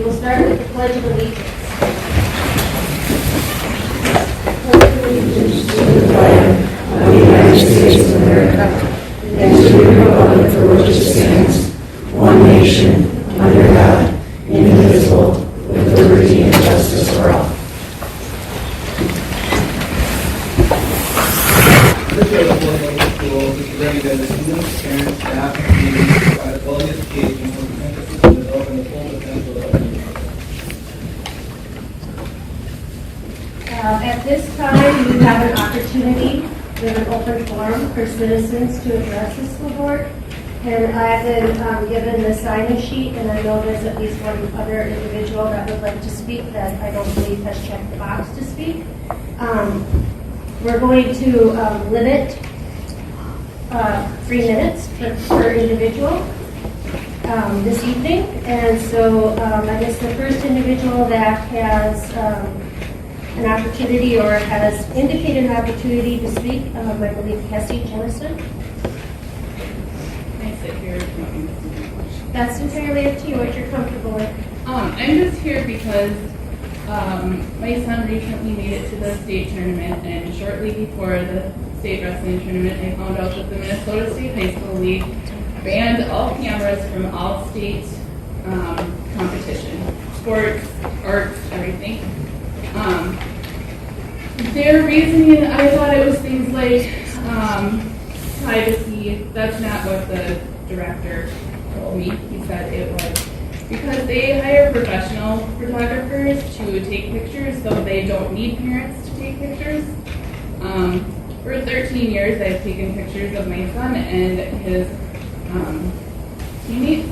we will start with the Pledge of Allegiance. Allegiance to the flag of the United States of America and to the republic for which it stands, one nation, under God, indivisible, with liberty and justice for all. This is a school which is ready that the students, parents, staff, and community provide a quality education with an emphasis on developing the full potential of every child. At this time, you have an opportunity with an open forum for citizens to address the school board. And I've been given the sign-in sheet, and I know there's at least one other individual that would like to speak that I don't believe has checked the box to speak. We're going to limit 3 minutes per individual this evening. And so I guess the first individual that has an opportunity or has indicated an opportunity to speak, I believe Cassie Jennison. I sit here. That's entirely up to you, what you're comfortable with. I'm just here because my son recently made it to the state tournament, and shortly before the state wrestling tournament, I found out that the Minnesota State High School League banned all cameras from all state competition, sports, arts, everything. Their reasoning, I thought it was things like privacy. That's not what the director told me. He said it was because they hire professional photographers to take pictures, so they don't need parents to take pictures. For 13 years, I've taken pictures of my son and his teammates,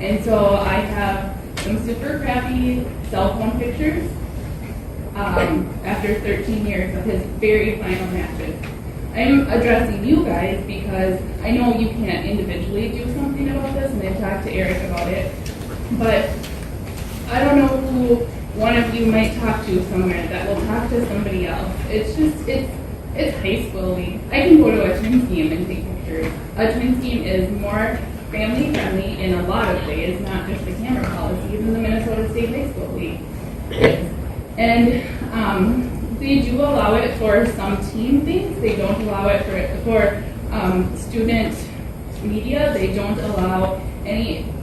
and so I have some super crappy cell phone pictures after 13 years of his very final matches. I'm addressing you guys because I know you can't individually do something about this, and I've talked to Eric about it. But I don't know who one of you might talk to somewhere that will talk to somebody else. It's high school league. I can go to a Twins game and take pictures. A Twins game is more family friendly in a lot of ways, not just the camera policy, even the Minnesota State High School League is. And they do allow it for some team things. They don't allow it for student media. They don't allow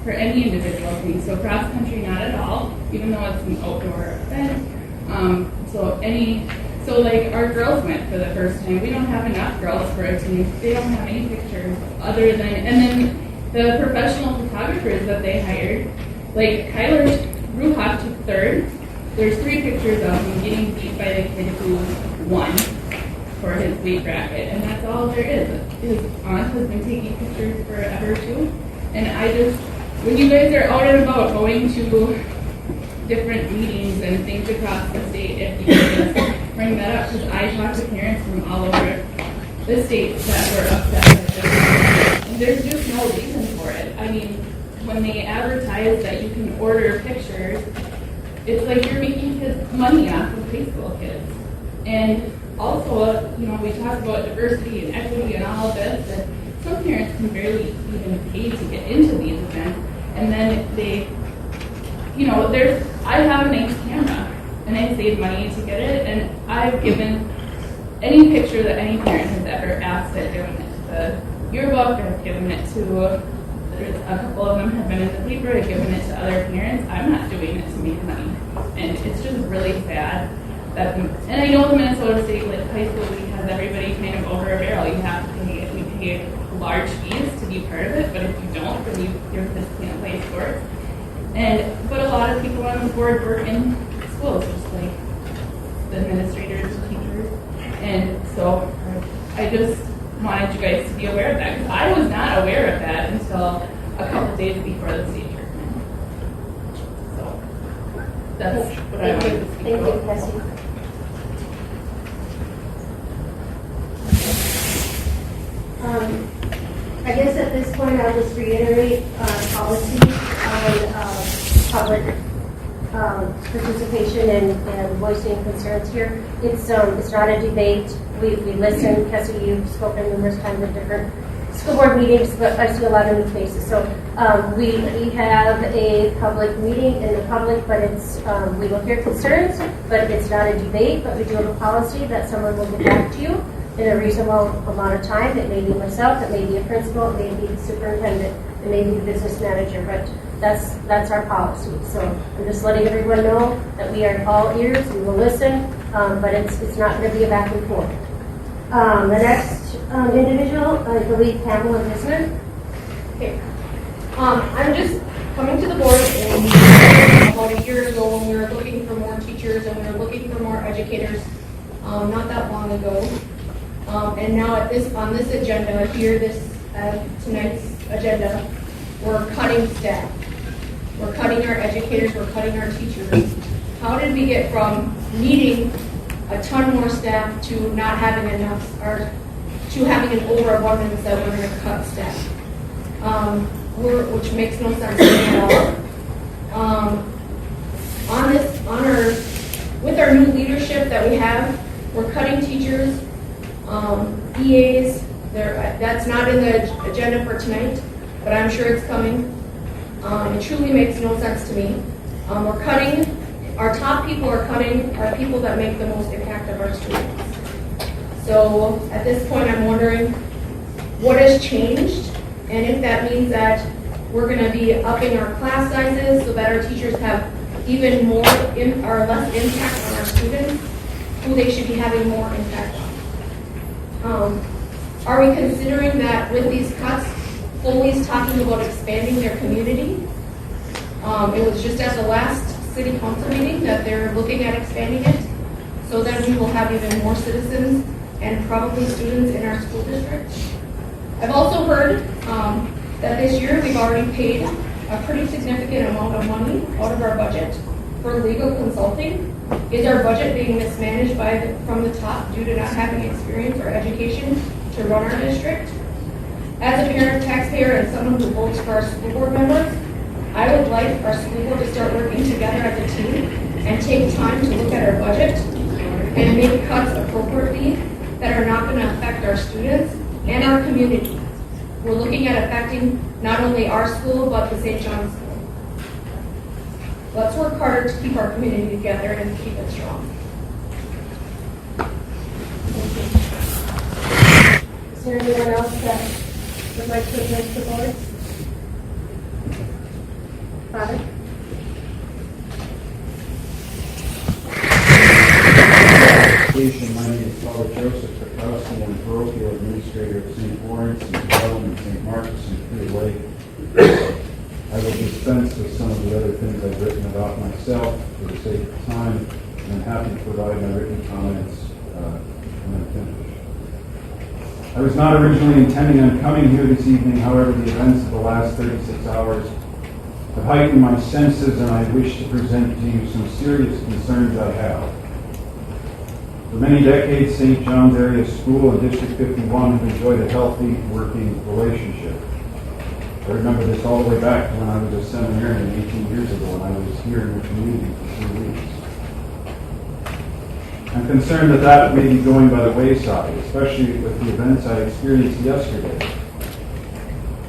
for any individual thing. So cross country, not at all, even though it's an outdoor event. So like our girls went for the first time. We don't have enough girls for a team. They don't have any pictures other than, and then the professional photographers that they hired, like Kyler Ruhoff took third. There's 3 pictures of him getting beat by the kid who won for his weight bracket, and that's all there is. His aunt has been taking pictures forever too. And when you guys are out and about going to different meetings and things across the state, if you could just bring that up, because I talked to parents from all over the state that were upset at this. And there's just no reason for it. I mean, when they advertise that you can order pictures, it's like you're making money off of high school kids. And also, we talk about diversity and equity and all of this, and some parents can barely even pay to get into these events. And then I have a nice camera, and I save money to get it, and I've given any picture that any parent has ever asked, I've given it to the yearbook, I've given it to, there's a couple of them have been in the paper, I've given it to other parents. I'm not doing it to make money. And it's just really sad that, and I know the Minnesota State High School League has everybody kind of over a barrel. You have to pay large fees to be part of it, but if you don't, then your kids can't play sports. But a lot of people on the board work in schools, just like the administrators and teachers. And so I just wanted you guys to be aware of that, because I was not aware of that until a couple of days before the state tournament. So that's what I wanted to speak about. Thank you, Cassie. I guess at this point I'll just reiterate policy on public participation and voicing concerns here. It's not a debate. We listen. Cassie, you've spoken numerous times at different school board meetings, but I see a lot of new faces. So we have a public meeting in the public, but it's, we will hear concerns, but it's not a debate, but we do have a policy that someone will get back to you in a reasonable amount of time. It may be myself, it may be a principal, it may be the superintendent, it may be the business manager, but that's our policy. So I'm just letting everyone know that we are all ears, we will listen, but it's not going to be a back and forth. The next individual, I believe Pamela Bisman. Okay. I'm just coming to the board and about a year ago when we were looking for more teachers and we were looking for more educators, not that long ago. And now on this agenda here, tonight's agenda, we're cutting staff. We're cutting our educators, we're cutting our teachers. How did we get from needing a ton more staff to not having enough, or to having an overabundance that we're going to cut staff? Which makes no sense to me at all. With our new leadership that we have, we're cutting teachers, EAs. That's not in the agenda for tonight, but I'm sure it's coming. It truly makes no sense to me. We're cutting. Our top people are cutting are people that make the most impact of our students. So at this point, I'm wondering what has changed, and if that means that we're going to be upping our class sizes so that our teachers have even more or less impact on our students, who they should be having more impact on. Are we considering that with these cuts, Foley's talking about expanding their community? It was just at the last city council meeting that they're looking at expanding it, so that we will have even more citizens and probably students in our school district. I've also heard that this year we've already paid a pretty significant amount of money out of our budget for legal consulting. Is our budget being mismanaged from the top due to not having experience or education to run our district? As a parent, taxpayer, and someone who votes for our school board members, I would like our school board to start working together as a team and take time to look at our budget and make cuts appropriately that are not going to affect our students and our community. We're looking at affecting not only our school, but the St. John's School. Let's work harder to keep our community together and keep it strong. Is there anyone else that would like to address the board? Father? My name is Father Joseph Krakowski. I'm parochial administrator of St. Lawrence and Development, St. Marcus, and Clear Lake. I will dispense with some of the other things I've written about myself for the sake of time, and I'm happy to provide my written comments when I'm finished. I was not originally intending on coming here this evening. However, the events of the last 36 hours have heightened my senses, and I wish to present to you some serious concerns I have. For many decades, St. John's Area School and District 51 have enjoyed a healthy working relationship. I remember this all the way back to when I was a seminarian 18 years ago, and I was here in the community for 3 weeks. I'm concerned that that may be going by the wayside, especially with the events I experienced yesterday.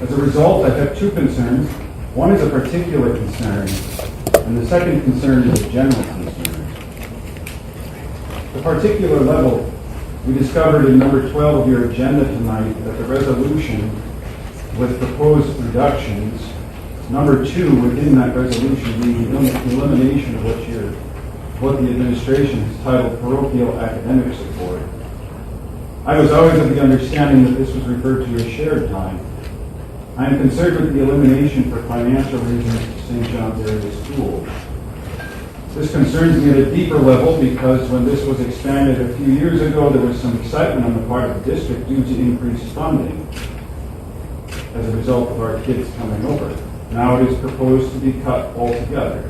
As a result, I have two concerns. One is a particular concern, and the second concern is a general concern. The particular level, we discovered in number 12 of your agenda tonight that the resolution with proposed reductions, number 2 within that resolution being the elimination of what the administration has titled parochial academic support. I was always of the understanding that this was referred to as shared time. I am concerned with the elimination for financial reasons of St. John's Area School. This concerns me at a deeper level because when this was expanded a few years ago, there was some excitement on the part of the district due to increased funding as a result of our kids coming over. Now it is proposed to be cut altogether.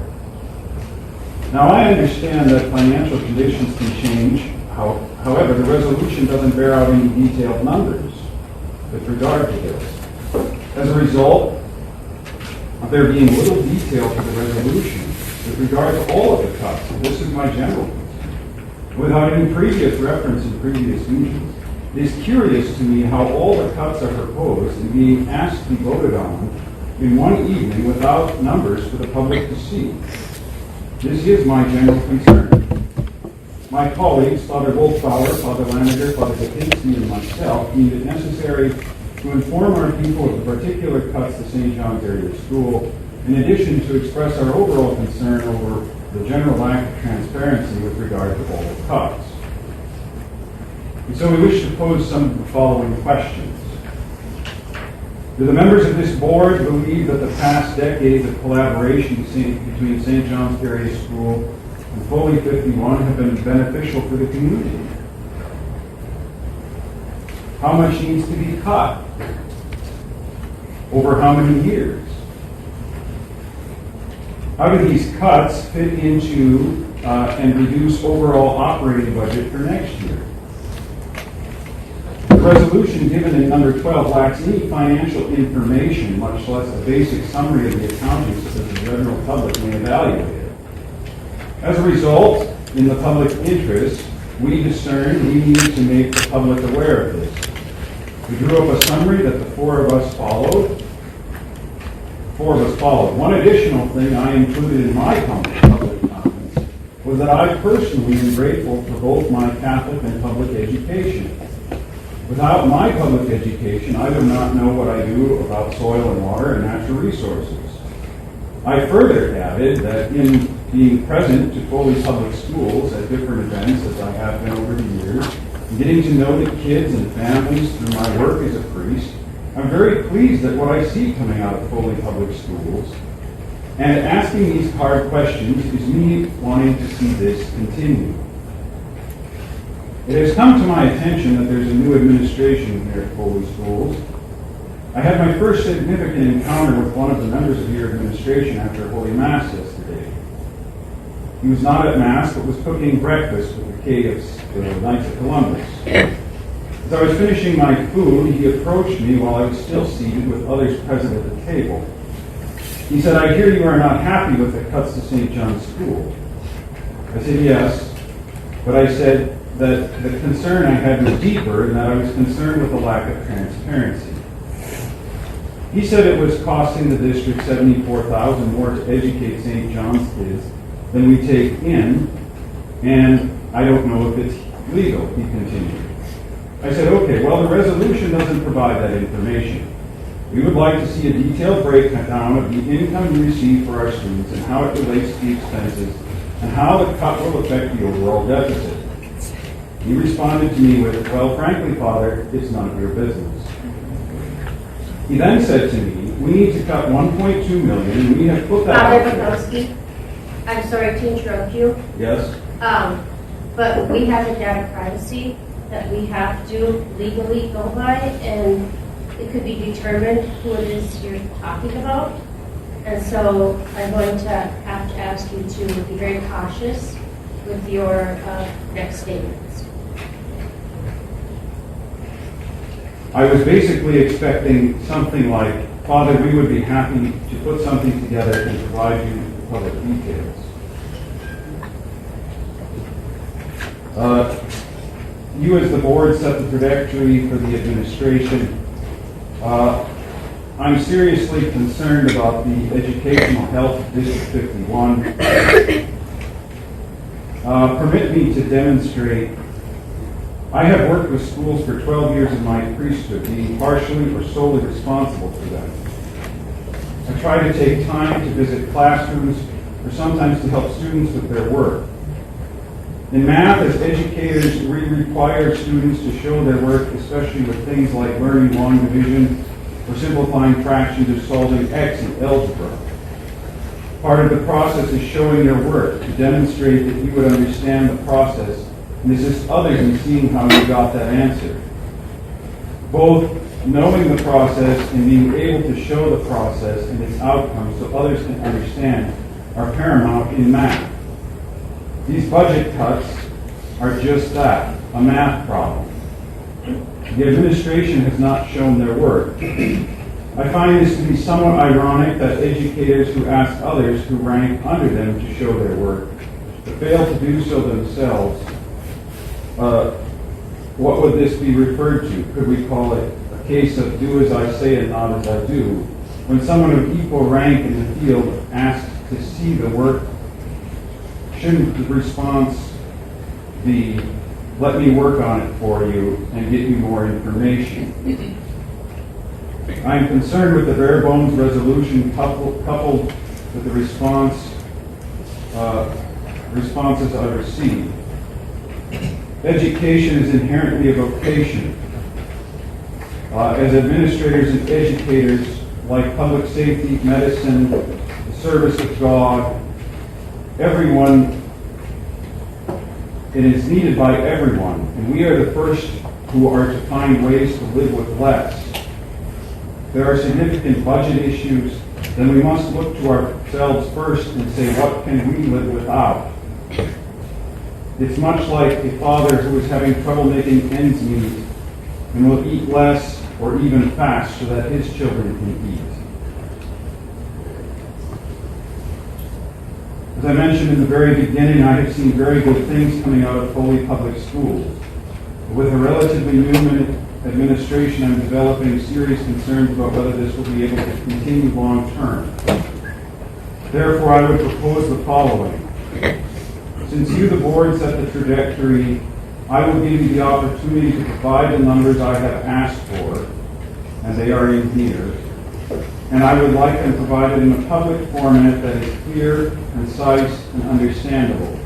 Now I understand that financial conditions can change. However, the resolution doesn't bear out any detailed numbers with regard to this. As a result of there being little detail to the resolution with regard to all of the cuts, and this is my general concern, without any previous reference in previous meetings, It is curious to me how all the cuts are proposed and being asked to be voted on in one evening without numbers for the public to see. This is my general concern. My colleagues, Father Goldfauer, Father Laniger, Father Kaczynski, and myself deemed it necessary to inform our people of the particular cuts to St. John's Area School, in addition to express our overall concern over the general lack of transparency with regard to all the cuts. And so we wish to pose some of the following questions. Do the members of this board believe that the past decades of collaboration between St. John's Area School and Foley 51 have been beneficial for the community? How much needs to be cut? Over how many years? How do these cuts fit into and reduce overall operating budget for next year? The resolution given in number 12 lacks any financial information, much less a basic summary of the accounting so that the general public may evaluate it. As a result, in the public interest, we discerned we needed to make the public aware of this. We drew up a summary that the four of us followed. One additional thing I included in my public comments was that I personally am grateful for both my Catholic and public education. Without my public education, I would not know what I do about soil and water and natural resources. I further added that in being present to Foley Public Schools at different events, as I have been over the years, and getting to know the kids and families through my work as a priest, I'm very pleased at what I see coming out of Foley Public Schools. And asking these hard questions is me wanting to see this continue. It has come to my attention that there's a new administration here at Foley Schools. I had my first significant encounter with one of the members of your administration after Holy Mass yesterday. He was not at Mass, but was cooking breakfast with the the Knights of Columbus. As I was finishing my food, he approached me while I was still seated with others present at the table. He said, "I hear you are not happy with the cuts to St. John's School." I said, "Yes," but I said that the concern I had was deeper and that I was concerned with the lack of transparency. He said it was costing the district $74,000 more to educate St. John's kids than we take in, and I don't know if it's legal, he continued. I said, okay, well, the resolution doesn't provide that information. We would like to see a detailed breakdown of the income we receive for our students and how it relates to the expenses and how the cut will affect the overall deficit. He responded to me with, "Well, frankly, Father, it's none of your business." He then said to me, "We need to cut $1.2 million, and we have put that Father out there." Bukowski, I'm sorry to interrupt you, Yes? but we have a data privacy that we have to legally go by, and it could be determined who it is you're talking about. And so I'm going to have to ask you to be very cautious with your next statements. I was basically expecting something like, "Father, we would be happy to put something together and provide you the public details." You as the board set the trajectory for the administration. I'm seriously concerned about the educational health of District 51. Permit me to demonstrate. I have worked with schools for 12 years in my priesthood, being partially or solely responsible for them. I try to take time to visit classrooms or sometimes to help students with their work. In math, as educators, we require students to show their work, especially with things like learning long division or simplifying fractions or solving X in algebra. Part of the process is showing their work to demonstrate that you would understand the process and assist others in seeing how you got that answer. Both knowing the process and being able to show the process and its outcomes so others can understand are paramount in math. These budget cuts are just that, a math problem. The administration has not shown their work. I find this to be somewhat ironic that educators who ask others who rank under them to show their work, but fail to do so themselves, what would this be referred to? Could we call it a case of do as I say and not as I do? When someone of equal rank in the field asks to see the work, shouldn't the response be, let me work on it for you and get you more information? I am concerned with the bare bones resolution coupled with the responses I received. Education is inherently a vocation. As administrators and educators, like public safety, medicine, the service of God, everyone, it is needed by everyone, and we are the first who are to find ways to live with less. If there are significant budget issues, then we must look to ourselves first and say, what can we live without? It's much like a father who is having trouble making ends meet and will eat less or even fast so that his children can eat. As I mentioned in the very beginning, I have seen very good things coming out of Foley Public Schools. With a relatively new administration, I'm developing serious concerns about whether this will be able to continue long term. Therefore, I would propose the following. Since you, the board, set the trajectory, I will give you the opportunity to provide the numbers I have asked for, and they are in here. And I would like them provided in a public format that is clear, concise, and understandable.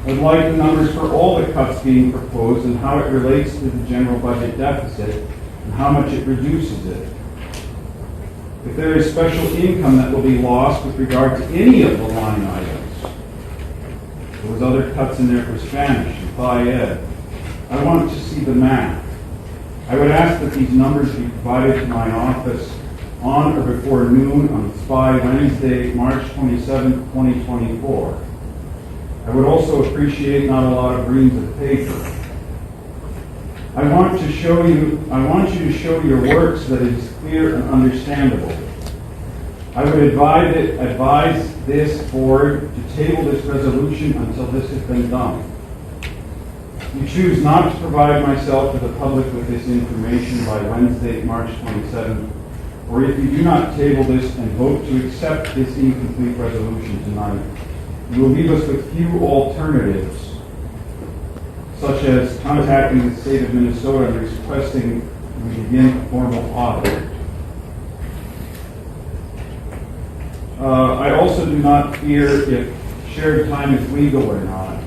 I'd like the numbers for all the cuts being proposed and how it relates to the general budget deficit and how much it reduces it. If there is special income that will be lost with regard to any of the line items, there was other cuts in there for Spanish and Phi Ed, I want to see the math. I would ask that these numbers be provided to my office on or before noon on SPY Wednesday, March 27, 2024. I would also appreciate not a lot of reams of paper. I want you to show your work so that it is clear and understandable. I would advise this board to table this resolution until this has been done. You choose not to provide myself to the public with this information by Wednesday, March 27th, or if you do not table this and vote to accept this incomplete resolution tonight, you will leave us with few alternatives, such as contacting the state of Minnesota and requesting we begin a formal audit. I also do not fear if shared time is legal or not.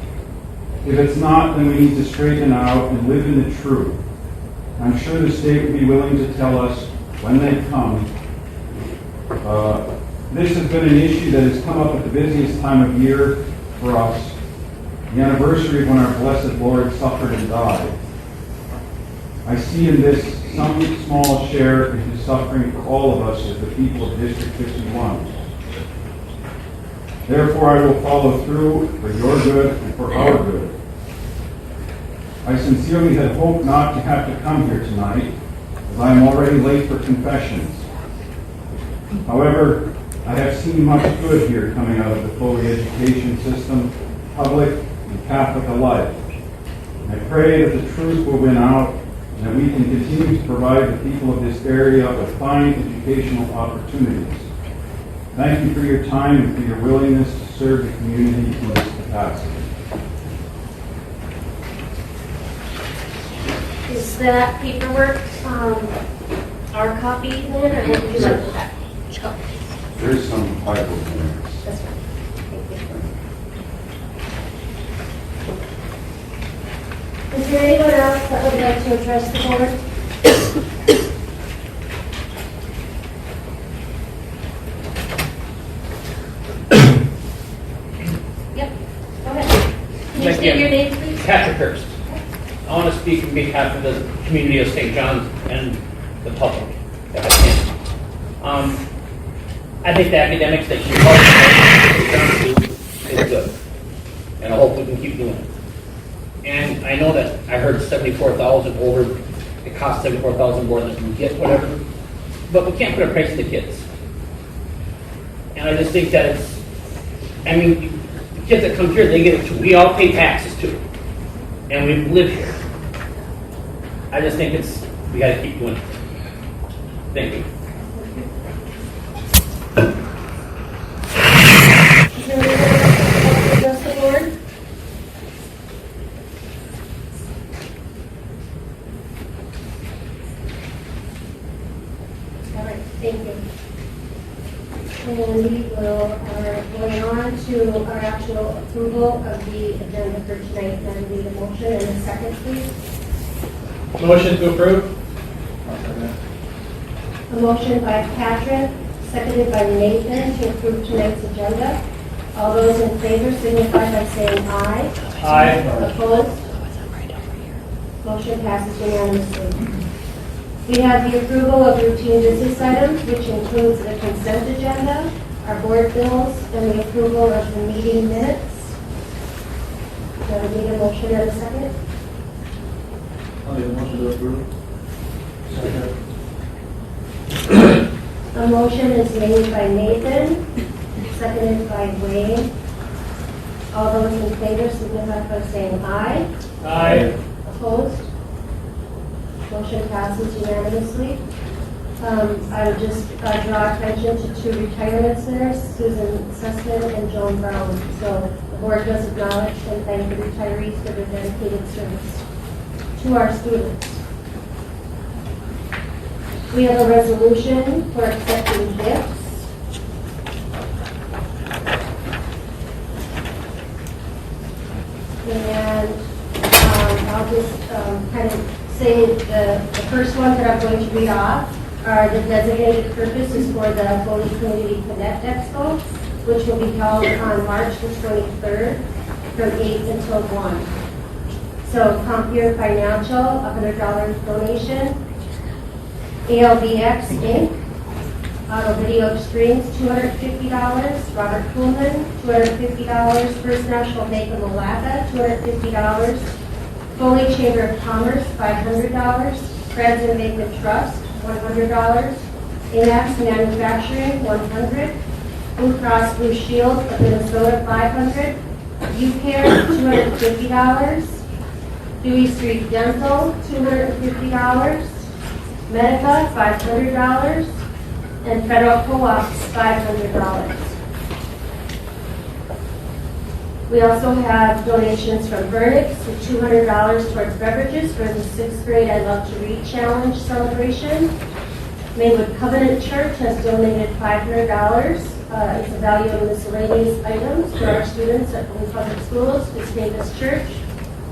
If it's not, then we need to straighten out and live in the truth. I'm sure the state would be willing to tell us when they come. This has been an issue that has come up at the busiest time of year for us, the anniversary of when our blessed Lord suffered and died. I see in this some small share in his suffering for all of us as the people of District 51. Therefore, I will follow through for your good and for our good. I sincerely had hoped not to have to come here tonight, as I am already late for confessions. However, I have seen much good here coming out of the Foley education system, public and Catholic alike. I pray that the truth will win out and that we can continue to provide the people of this area with fine educational opportunities. Thank you for your time and for your willingness to serve the community in this capacity. Is that paperwork our copy then, or what would you like with that? There's some Bible in there. That's fine. Thank you. Is there anyone else that would like to address the board? Yep, go ahead. Can you Thank state you. your name, please? Patrick Hurst. I want to speak on behalf of the community of St. John's and the public, if I can. I think the academics that you talked is good, and I hope we can keep doing it. And I know that I heard 74,000 over. It costs 74,000 more than we get, whatever. But we can't put a price on the kids. And I just think that it's. I mean, the kids that come here, they get it too. We all pay taxes too. and we've lived here. I just think we gotta keep doing it. Thank you. Is there anyone else to address the board? All right, thank you. And we will, going on to our actual approval of the agenda for tonight, and I need a motion and a second, please. Motion to approve? A motion by Patrick, seconded by Nathan to approve tonight's agenda. All those in favor signify by saying aye. Aye. Opposed? Motion passes unanimously. We have the approval of routine business items, which includes the consent agenda, our board bills, and the approval of the meeting minutes. Do I need a motion and a second? I'll need a motion to approve. A motion is made by Nathan, seconded by Wayne. All those in favor signify by saying aye. Aye. Opposed? Motion passes unanimously. I would just draw attention to two retirements there, Susan Sussman and Joan Brown. So the board does acknowledge and thank the retirees for their dedicated service to our students. We have a resolution for accepting gifts. And I'll just kind of say the first one that I'm going to read off are the designated purpose is for the Foley Community Connect Expo, which will be held on March the 23rd from 8 until 1. So Compeer Financial, $100 donation. ALBX Inc., Auto Video Extremes, $250. Robert Kuhlman, $250. First National Bank of Malacca, $250. Foley Chamber of Commerce, $500. Fred's Embankment Trust, $100. Inax Manufacturing, $100. Blue Cross Blue Shield of Minnesota, $500. UCare, $250. Dewey Street Dental, $250. Medica, $500, and Federal Co-ops, $500. We also have donations from Vernix with $200 towards beverages for the 6th grade I Love to Read Challenge celebration. Maywood Covenant Church has donated $500. It's a value of miscellaneous items for our students at Foley Public Schools. Gustavus Church,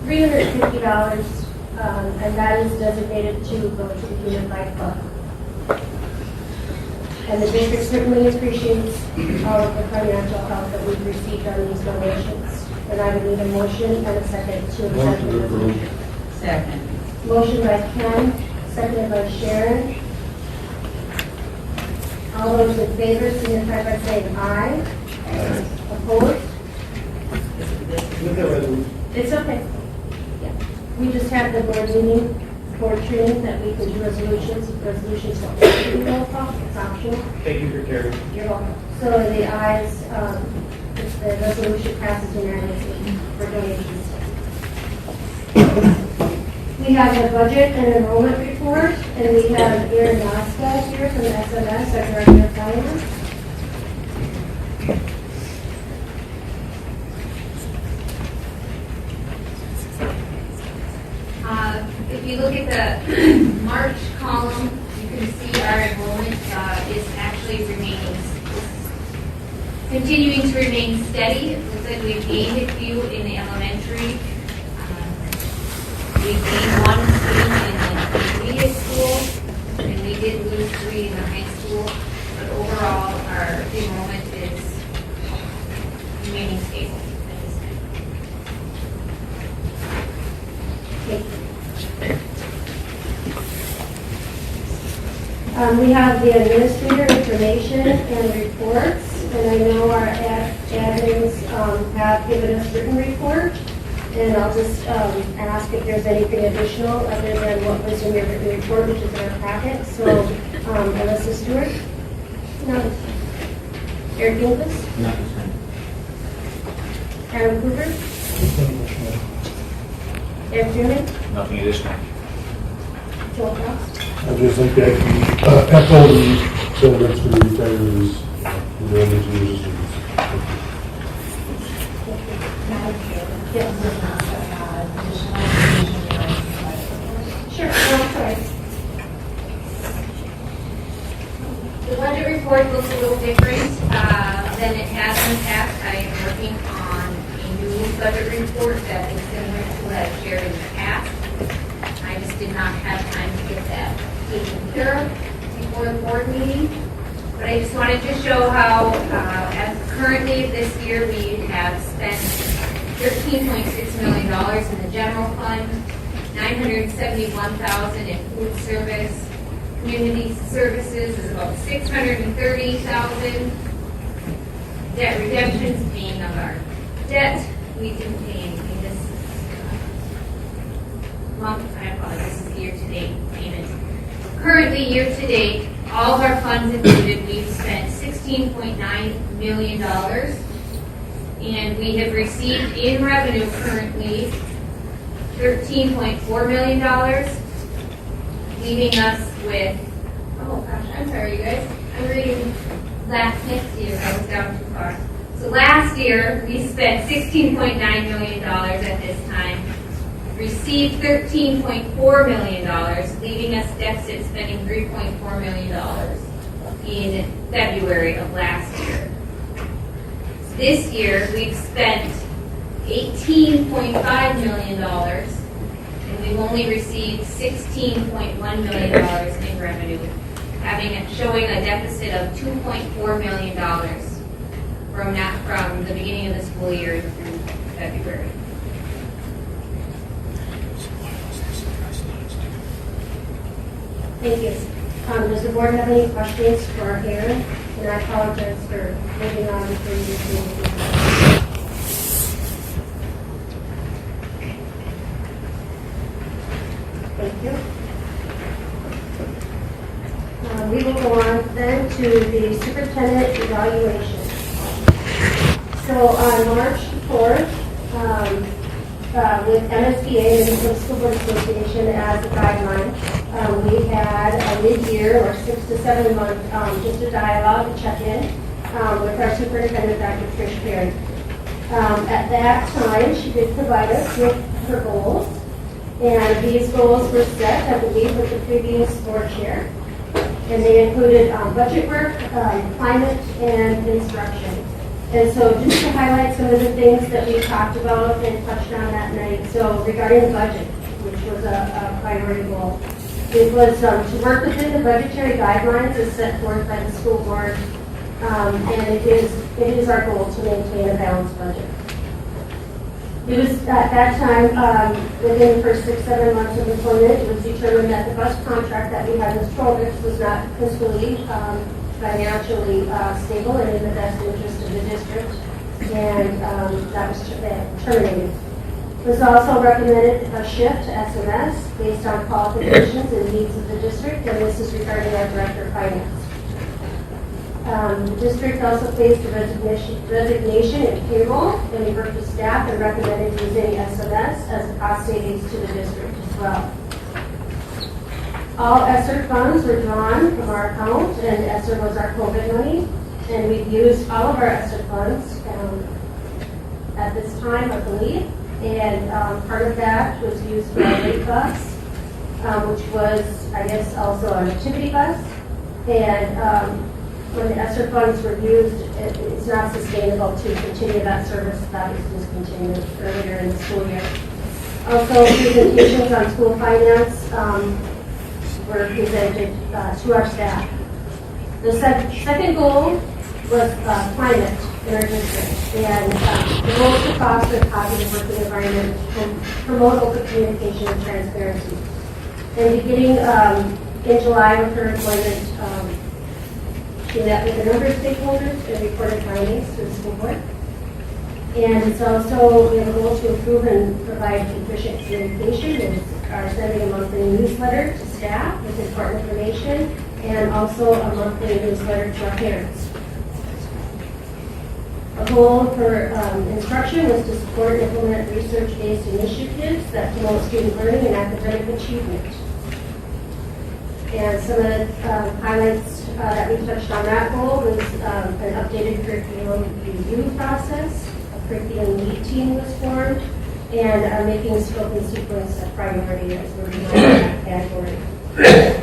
$350. And that is designated to go to the Unified Club. And the district certainly appreciates all of the financial help that we've received on these donations. And I would need a motion and a second to accept the resolution. Second. Motion by Ken, seconded by Sharon. All those in favor signify by saying aye. Aye. Opposed? With the resolution. It's okay. We just have the board meeting, board training, that we can do resolutions. Resolutions don't have to be roll call, it's optional. Thank you for carrying. You're welcome. So the ayes, if the resolution passes unanimously for donations. We have the budget and enrollment report, and we have Aaron Noska here from SMS, our Director of Finance. If you look at the March column, you can see our enrollment is actually continuing to remain steady. It looks like we've gained a few in the elementary. We gained one student in the intermediate school, and we did lose 3 in the high school. But overall, our enrollment is remaining stable at this time. We have the administrator information and reports, and I know our admins have given us written report, and I'll just ask if there's anything additional other than what was in your written report, which is in our packet. So, Alyssa Stewart? No. Eric Gilbus? Not this time. Aaron Hoover? Eric Newman, Nothing additional. Joel Kraus. I'd just like to echo the sentiments for the retirees, for their energies. Sure, no, sorry. The budget report looks a little different than it has in the past. I am working on a new budget report that is similar to what I've shared in the past. I just did not have time to get that taken care of before the board meeting. But I just wanted to show how, as currently this year, we have spent $13.6 million in the general fund, $971,000 in food service. Community services is about $630,000. Debt redemptions, paying of our debt, we didn't pay anything this month. I apologize, this is year-to-date payment. Currently, year-to-date, all of our funds included, we've spent $16.9 million, and we have received in revenue currently $13.4 million, leaving us with, oh gosh, I'm sorry, you guys. I'm reading next year. I was down too far. So last year, we spent $16.9 million at this time, received $13.4 million, leaving us deficit spending $3.4 million in February of last year. This year, we've spent $18.5 million, and we've only received $16.1 million in revenue, showing a deficit of $2.4 million from the beginning of the school year through February. Thank you. Does the board have any questions for Aaron? And I apologize for moving on to previous meeting. Thank you. We will go on then to the superintendent evaluation. So on March 4th, with MSBA, the Foley School Board Association, as a guideline, we had a mid-year or 6 to 7 month just a dialogue, a check-in with our superintendent, Dr. Trish Perry. At that time, she did provide us with her goals, and these goals were set, I believe, with the previous board chair, and they included budget work, climate, and instruction. And so just to highlight some of the things that we talked about and touched on that night. So regarding the budget, which was a priority goal, it was to work within the budgetary guidelines as set forth by the school board, and it is our goal to maintain a balanced budget. It was at that time, within the first 6-7 months of employment, it was determined that the bus contract that we had with Strollers was not fiscally, financially stable and in the best interest of the district, and that was terminated. It was also recommended a shift to SMS based on qualifications and needs of the district, and this is regarding our director of finance. The district also faced a resignation in payroll, and we worked with staff and recommended using SMS as a cost savings to the district as well. All ESSER funds were drawn from our account, and ESSER was our COVID money, and we've used all of our ESSER funds at this time, I believe, and part of that was used for our late bus, which was, I guess, also an activity bus, and when the ESSER funds were used, it's not sustainable to continue that service that was discontinued earlier in the school year. Also, presentations on school finance were presented to our staff. The second goal was climate in our district, and the goal is to foster a positive working environment and promote open communication and transparency. And beginning in July with her employment, she met with a number of stakeholders and reported findings to the school board. And it's also, we have a goal to improve and provide efficient communication, and are sending a monthly newsletter to staff with important information, and also a monthly newsletter to our parents. A goal for instruction was to support and implement research-based initiatives that promote student learning and academic achievement. And some of the highlights that we touched on that goal was an updated curriculum review process, a curriculum lead team was formed, and making scope and sequence a priority as we're doing that category.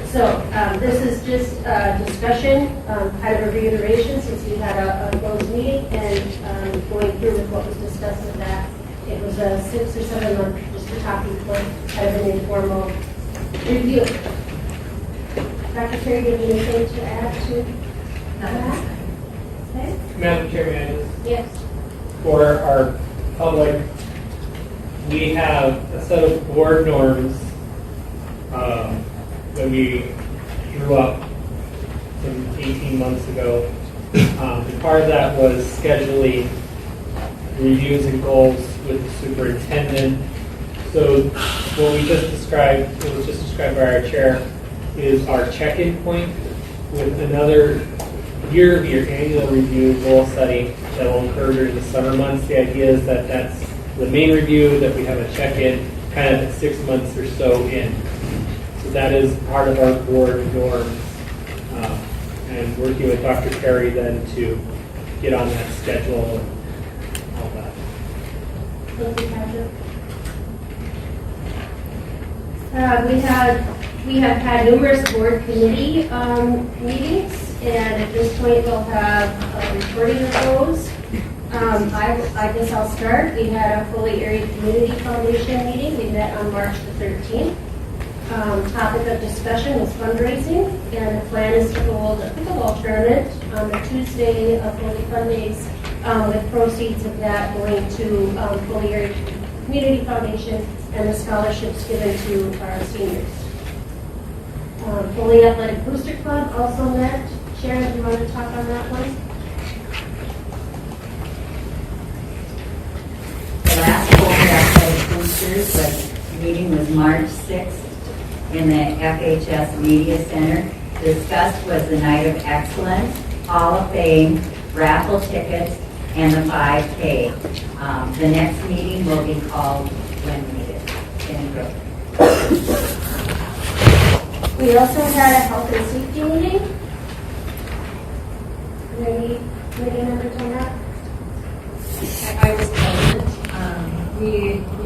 So this is just a discussion, kind of a reiteration since we had a closed meeting and going through with what was discussed with that. It was a 6 or 7 month, just a talking point, kind of an informal review. Dr. Terry, do you have anything to add to that? Okay. Madam Chair, may I just, Yes. for our public, we have a set of board norms that we drew up some 18 months ago. And part of that was scheduling reviews and goals with the superintendent. So what we just described, what was just described by our chair, is our check-in point with another year-over-year annual review goal study that will occur during the summer months. The idea is that that's the main review, that we have a check-in kind of at 6 months or so in. So that is part of our board norms. And working with Dr. Terry then to get on that schedule and all that. Thank you, Patrick. We have had numerous board committee meetings, and at this point we'll have a recording of those. I guess I'll start. We had a Foley Area Community Foundation meeting. We met on March the 13th. Topic of discussion was fundraising, and the plan is to hold a pickleball tournament on the Tuesday of Foley Fun Days, with proceeds of that going to Foley Area Community Foundation and the scholarships given to our seniors. Foley Athletic Booster Club also met. Sharon, do you want to talk on that one? The last Foley Athletic Boosters meeting was March 6th in the FHS Media Center. Discussed was the Night of Excellence, Hall of Fame, raffle tickets, and the 5K. The next meeting will be called when needed. We also had a health and safety meeting. Any committee members on that? I was present. We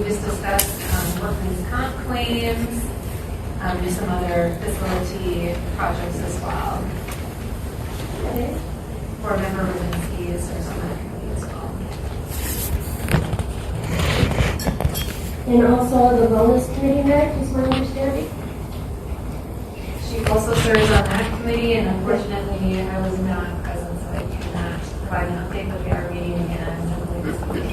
just discussed workman's comp claims, just some other facility projects as well. Okay. Board member Rubinsky serves on that committee as well. And also the wellness committee met, is my understanding. She also serves on that committee, and unfortunately, I was not present, so I cannot provide an update, but we are meeting again, I believe this week.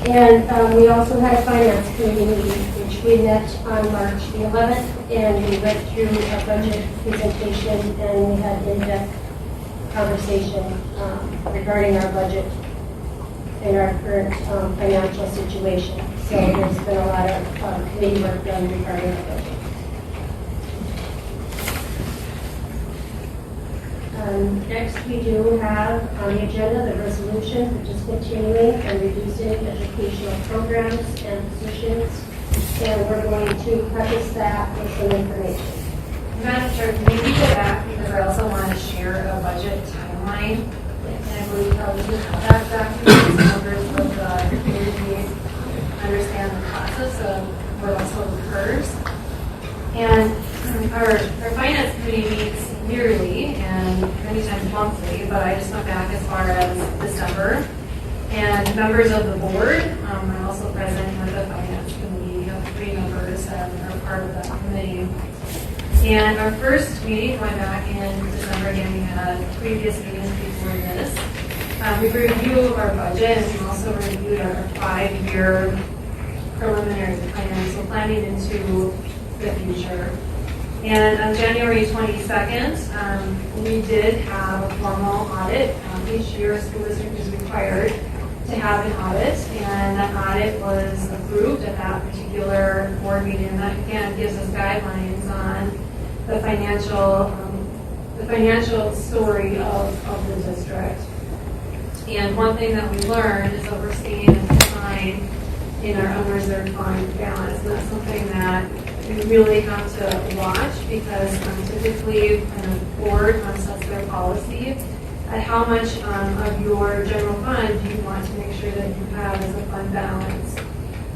And we also had a finance committee meeting, which we met on March the 11th, and we went through a budget presentation, and we had in-depth conversation regarding our budget and our current financial situation. So there's been a lot of committee work done regarding our budget. Next, we do have on the agenda the resolution for discontinuing and reducing educational programs and positions, and we're going to preface that with some information. Madam Chair, can we go back, because I also want to share a budget timeline, and I believe probably you have that document, members of the community understand the process of what also occurs. And our finance committee meets yearly and many times monthly, but I just went back as far as December. And members of the board are also present at the finance committee. You have 3 members that are part of that committee. And our first meeting went back in December. Again, we had previous meetings before this. We reviewed our budget, and we also reviewed our 5-year preliminary plan, so planning into the future. And on January 22nd, we did have a formal audit. Each year, a school district is required to have an audit, and that audit was approved at that particular board meeting. And that, again, gives us guidelines on the financial the financial story of the district. And one thing that we learned is that we're seeing a decline in our unreserved fund balance. And that's something that we really have to watch because typically the board sets their policy at how much of your general fund do you want to make sure that you have as a fund balance.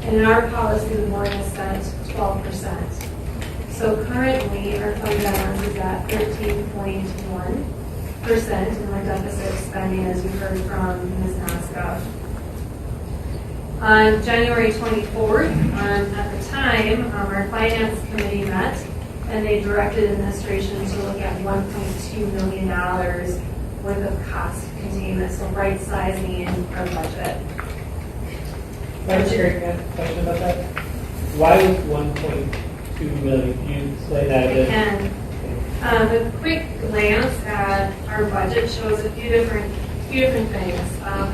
And in our policy, the board has set 12%. So currently, our fund balance is at 13.1%, and our deficit spending, as you heard from Ms. Naska. On January 24th, at the time, our finance committee met, and they directed administration to look at $1.2 million worth of cost containment, so right sizing our budget. Madam Chair, can I have a question about that? Why was 1.2 million? Can you explain that a bit? And a quick glance at our budget shows a few different things.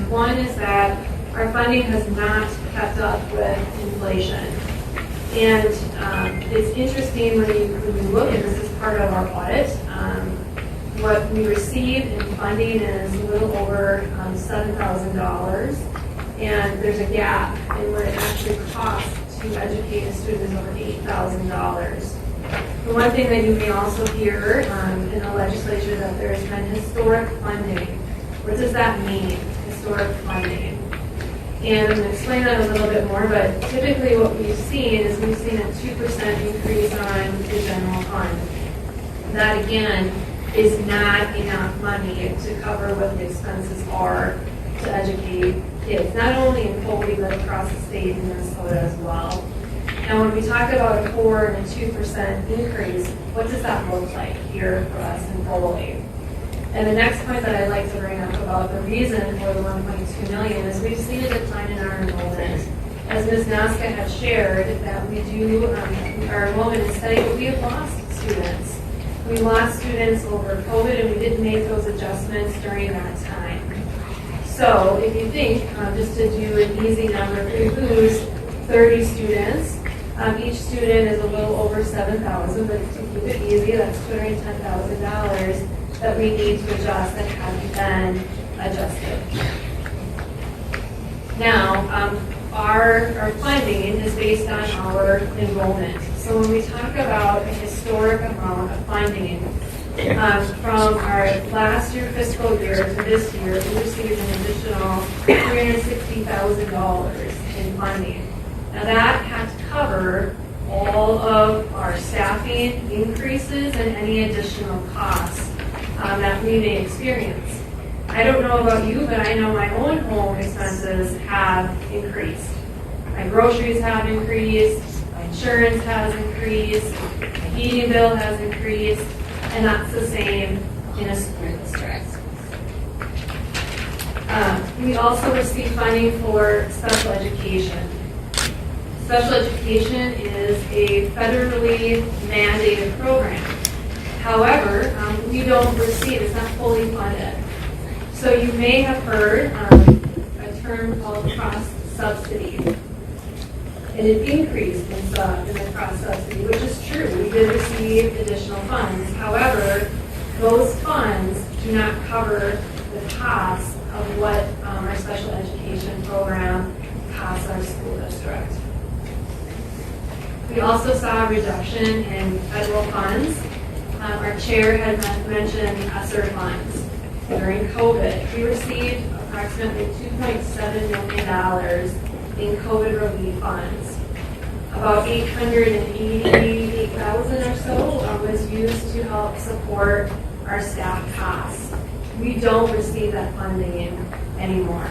One is that our funding has not kept up with inflation. And it's interesting when you look, and this is part of our audit, what we received in funding is a little over $7,000. And there's a gap in what it actually costs to educate a student is over $8,000. The one thing that you may also hear in the legislature that there's been historic funding. What does that mean, historic funding? And I'm going to explain that a little bit more, but typically what we've seen is we've seen a 2% increase on the general fund. That, again, is not enough money to cover what the expenses are to educate kids, not only in Foley, but across the state in Minnesota as well. Now, when we talk about a 4 and a 2% increase, what does that look like here for us in Foley? And the next point that I'd like to bring up about the reason for the 1.2 million is we've seen a decline in our enrollment. As Ms. Naska had shared, that we do, our enrollment is steady, but we have lost students. We lost students over COVID, and we didn't make those adjustments during that time. So if you think, just to do an easy number, if we lose 30 students, each student is a little over $7,000, but to keep it easy, that's $210,000 that we need to adjust that haven't been adjusted. Now, our funding is based on our enrollment. So when we talk about a historic amount of funding, from our last year fiscal year to this year, we received an additional $360,000 in funding. Now that had to cover all of our staffing increases and any additional costs that we may experience. I don't know about you, but I know my own home expenses have increased. My groceries have increased, my insurance has increased, my heating bill has increased, and that's the same in a school district. We also receive funding for special education. Special education is a federally mandated program. However, we don't receive, it's not fully funded. So you may have heard a term called cross-subsidy. And it increased in the cross-subsidy, which is true. We did receive additional funds. However, those funds do not cover the costs of what our special education program costs our school district. We also saw a reduction in federal funds. Our chair had mentioned ESSER funds. During COVID, we received approximately $2.7 million in COVID relief funds. About $888,000 or so was used to help support our staff costs. We don't receive that funding anymore.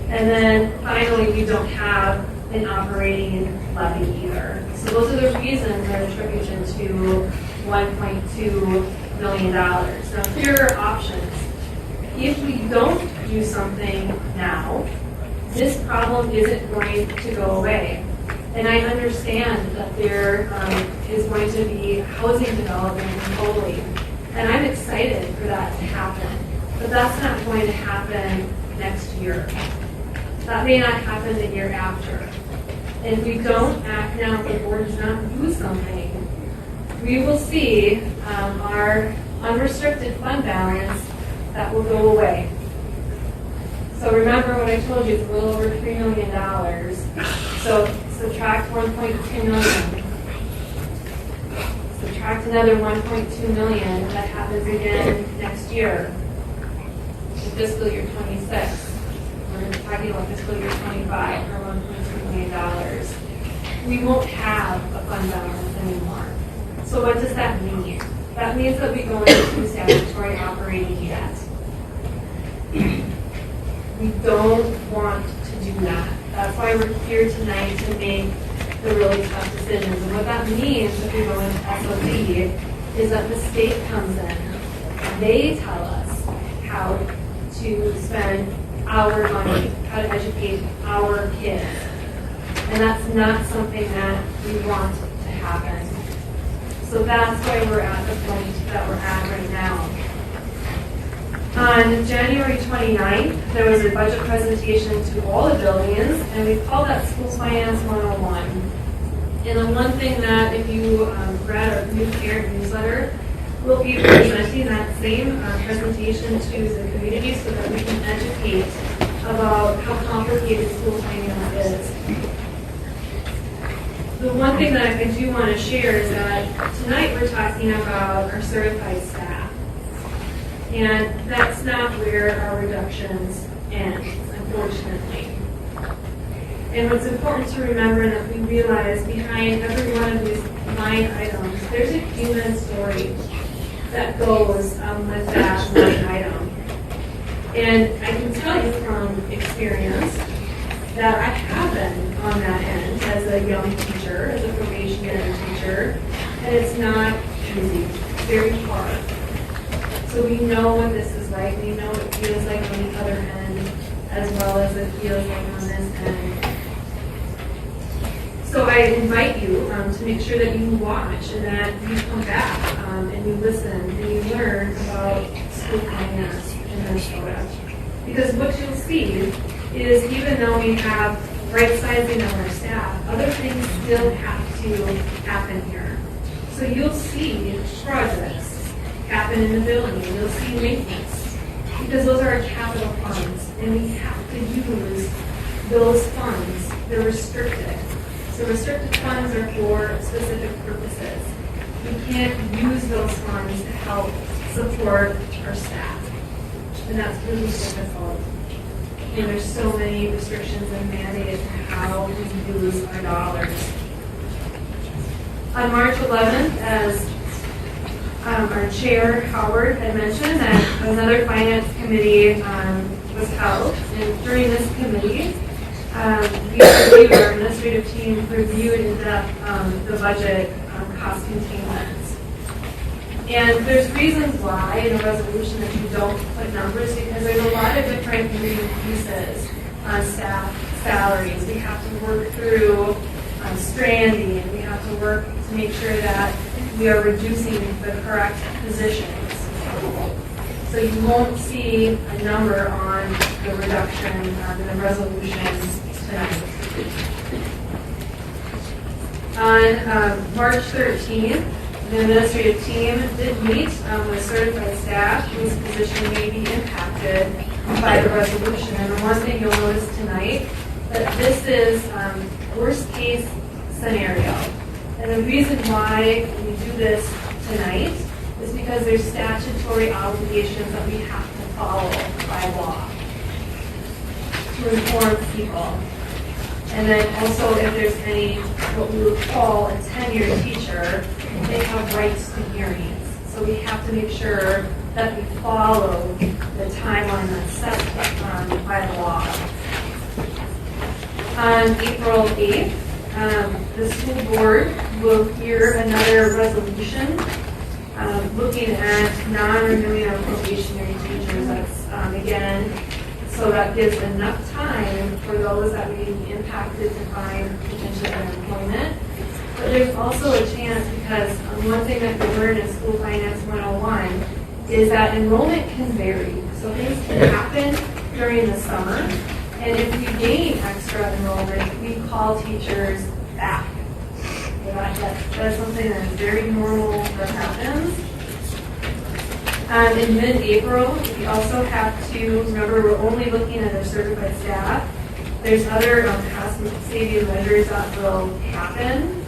And then finally, we don't have an operating levy either. So those are the reasons that attributed to $1.2 million. Now here are options. If we don't do something now, this problem isn't going to go away. And I understand that there is going to be housing development in Foley. And I'm excited for that to happen. But that's not going to happen next year. That may not happen the year after. And if we don't act now, if the board does not do something, we will see our unrestricted fund balance that will go away. So remember what I told you, it's a little over $3 million. So subtract 1.2 million. Subtract another 1.2 million, that happens again next year, in fiscal year 26. We're talking about fiscal year 25 for $1.2 million. We won't have a fund balance anymore. So what does that mean? That means that we go into statutory operating debt. We don't want to do that. That's why we're here tonight, to make the really tough decisions. And what that means if we go into SOD is that the state comes in and they tell us how to spend our money, how to educate our kids. And that's not something that we want to happen. So that's why we're at the point that we're at right now. On January 29th, there was a budget presentation to all the buildings, and we called that School Finance 101. And the one thing that, if you read our new parent newsletter, we'll be presenting that same presentation to the community so that we can educate about how complicated school finance is. The one thing that I do want to share is that tonight we're talking about our certified staff. And that's not where our reductions end, unfortunately. And what's important to remember and that we realize behind every one of these line items, there's a human story that goes with that line item. And I can tell you from experience that I have been on that end as a young teacher, as a probationary teacher, and it's not easy, it's very hard. So we know what this is like, we know what it feels like on the other end, as well as it feels like on this end. So I invite you to make sure that you watch and that you come back and you listen and you learn about school finance in Minnesota. Because what you'll see is even though we have right sizing of our staff, other things still have to happen here. So you'll see projects happen in the building, you'll see maintenance, because those are our capital funds, and we have to use those funds. They're restricted. So restricted funds are for specific purposes. We can't use those funds to help support our staff, and that's really difficult. And there's so many restrictions and mandates on how we use our dollars. On March 11th, as our chair, Howard, had mentioned, that another finance committee was held. And during this committee, our administrative team reviewed in depth the budget cost containments. And there's reasons why in a resolution that you don't put numbers, because there's a lot of different moving pieces on staff salaries. We have to work through stranding. We have to work to make sure that we are reducing the correct positions. So you won't see a number on the reduction in the resolution tonight. On March 13th, the administrative team did meet with certified staff whose position may be impacted by the resolution. And the one thing you'll notice tonight, that this is worst case scenario. And the reason why we do this tonight is because there's statutory obligations that we have to follow by law to inform people. And then also if there's any, what we would call a tenured teacher, they have rights to hearings. So we have to make sure that we follow the timeline that's set by law. On April 8th, the school board will hear another resolution looking at non-renewing our probationary teachers. That's, again, so that gives enough time for those that may be impacted to find potential unemployment. But there's also a chance because one thing that we learned in School Finance 101 is that enrollment can vary. So things can happen during the summer, and if we gain extra enrollment, we call teachers back. That's something that is very normal that happens. In mid-April, we also have to, remember, we're only looking at our certified staff. There's other cost-saving measures that will happen.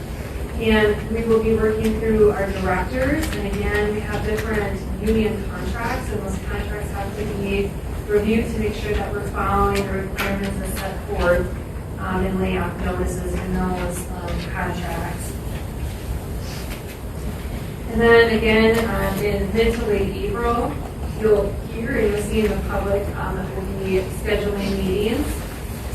And we will be working through our directors. And again, we have different union contracts, and those contracts have to be reviewed to make sure that we're following the requirements as set forth in layoff notices in those contracts. And then again, in mid to late April, you'll hear and you'll see in the public that we'll be scheduling meetings.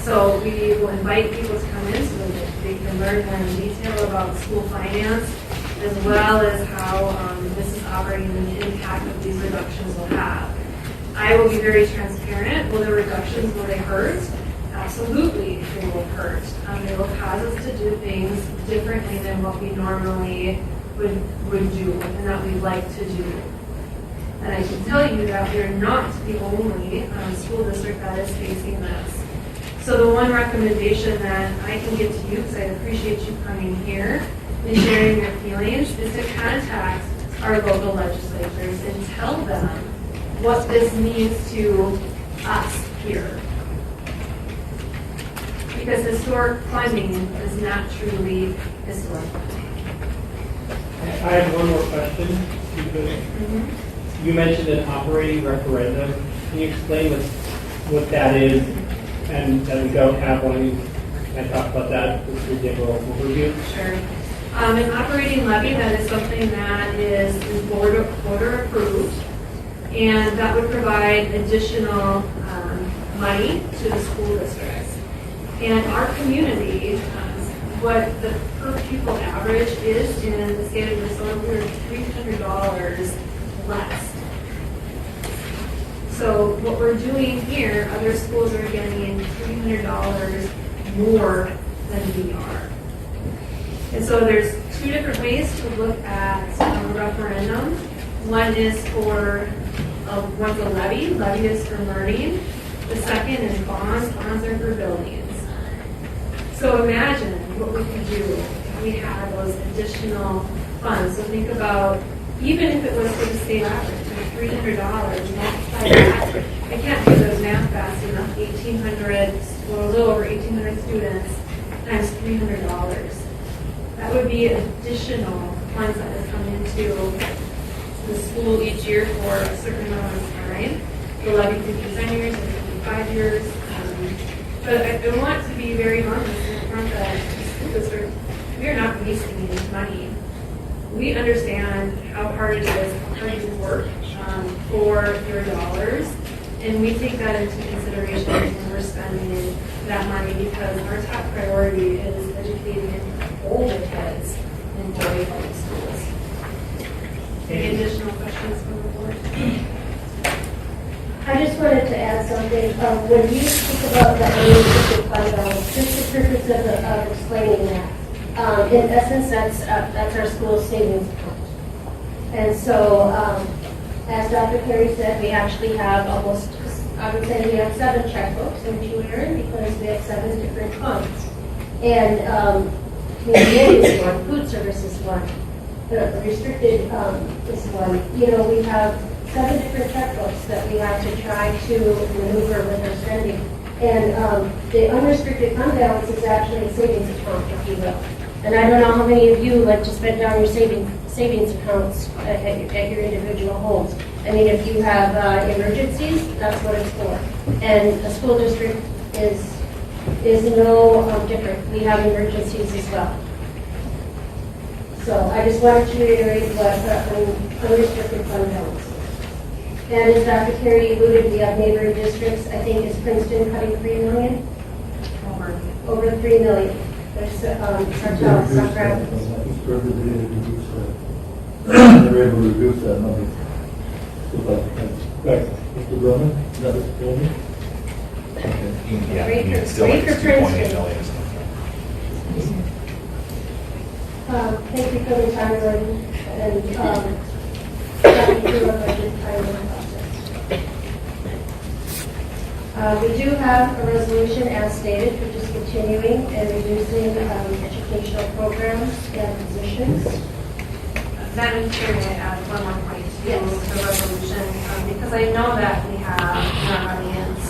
So we will invite people to come in so that they can learn more in detail about school finance, as well as how this is operating and the impact that these reductions will have. I will be very transparent. Will the reductions, will they hurt? Absolutely, they will hurt. They will cause us to do things differently than what we normally would do and that we'd like to do. And I can tell you that we're not the only school district that is facing this. So the one recommendation that I can give to you, because I appreciate you coming here and sharing your feelings, is to contact our local legislators and tell them what this means to us here. Because historic funding is not truly historic funding. I have one more question. You mentioned an operating referendum. Can you explain what that is? And that we don't have one. Can I talk about that? Just to give a little overview. Sure. An operating levy, that is something that is board approved, and that would provide additional money to the school districts. And our community, what the per pupil average is in the state of Minnesota, we're $300 less. So what we're doing here, other schools are getting $300 more than we are. And so there's two different ways to look at a referendum. One is for one's a levy. Levy is for learning. The second is bonds. Bonds are for buildings. So imagine what we could do if we had those additional funds. So think about, even if it was for the state average, $300, multiply that. I can't do those math fast enough. 1,800, or a little over 1,800 students times $300. That would be additional funds that would come into the school each year for a certain amount of time. The levy could be 10 years, it could be 5 years. But I want to be very honest in front of the school district. We are not wasting any money. We understand how hard it is, how hard you work for your dollars, and we take that into consideration when we're spending that money, because our top priority is educating all the kids in Foley Public Schools. Any additional questions from the board? I just wanted to add something. When you speak about the unrestricted fund balance, just the purpose of explaining that. In essence, that's our school savings account. And so, as Dr. Perry said, we actually have almost, I would say we have 7 checkbooks in which we earn, because we have 7 different funds. And community is one, food service is one, the restricted is one. You know, we have 7 different checkbooks that we have to try to maneuver with our spending. And the unrestricted fund balance is actually a savings account, if you will. And I don't know how many of you like to spend down your savings accounts at your individual homes. I mean, if you have emergencies, that's what it's for. And a school district is no different. We have emergencies as well. So I just wanted to reiterate what unrestricted fund balance is. And as Dr. Terry alluded, we have neighboring districts. I think is Princeton cutting $3 million? Over $3 million. There's Sartell, South Rapids. They're able to reduce that number. Mr. Roman, is that what you told me? Great for Still like it's 2.8 Princeton. million. Thank you for the time, Gordon, and talking through our budget timing process. We do have a resolution as stated for discontinuing and reducing educational programs and positions. Madam Chair, may I add one more point the resolution, because I know that we have in our audience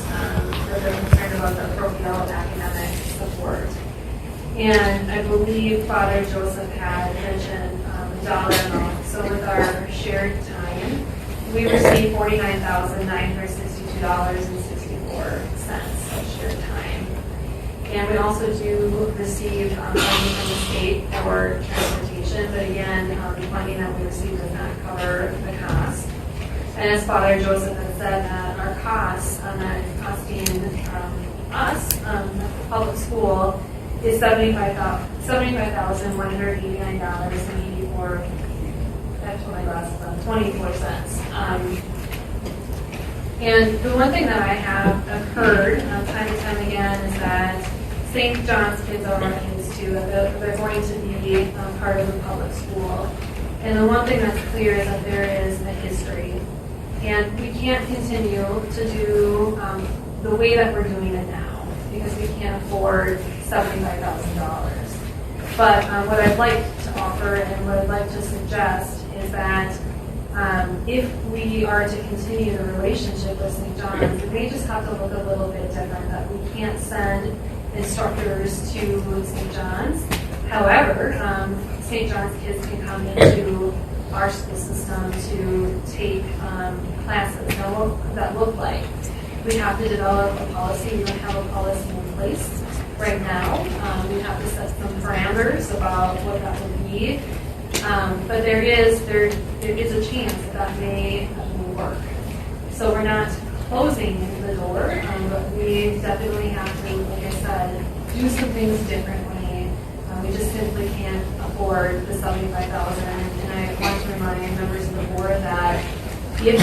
that they're concerned about the parochial academic support. And I believe Father Joseph had mentioned a dollar amount. So with our shared time, we receive $49,962.64 of shared time. And we also do receive funding from the state for transportation, but again, the funding that we receive does not cover the cost. And as Father Joseph had said, that our costs that is costing us, public school, is $75,189.84. That's what my glasses on, 24 cents. And the one thing that I have heard time and time again is that St. John's kids are our kids too, that they're going to be part of the public school. And the one thing that's clear is that there is a history. And we can't continue to do the way that we're doing it now because we can't afford $75,000. But what I'd like to offer and what I'd like to suggest is that if we are to continue the relationship with St. John's, it may just have to look a little bit different, that we can't send instructors to St. John's. However, St. John's kids can come into our school system to take classes that look like. We have to develop a policy. We don't have a policy in place right now. We have to set some parameters about what that would be. But there is a chance that may work. So we're not closing the door, but we definitely have to, like I said, do some things differently. We just simply can't afford the $75,000. And I want to remind members of the board that if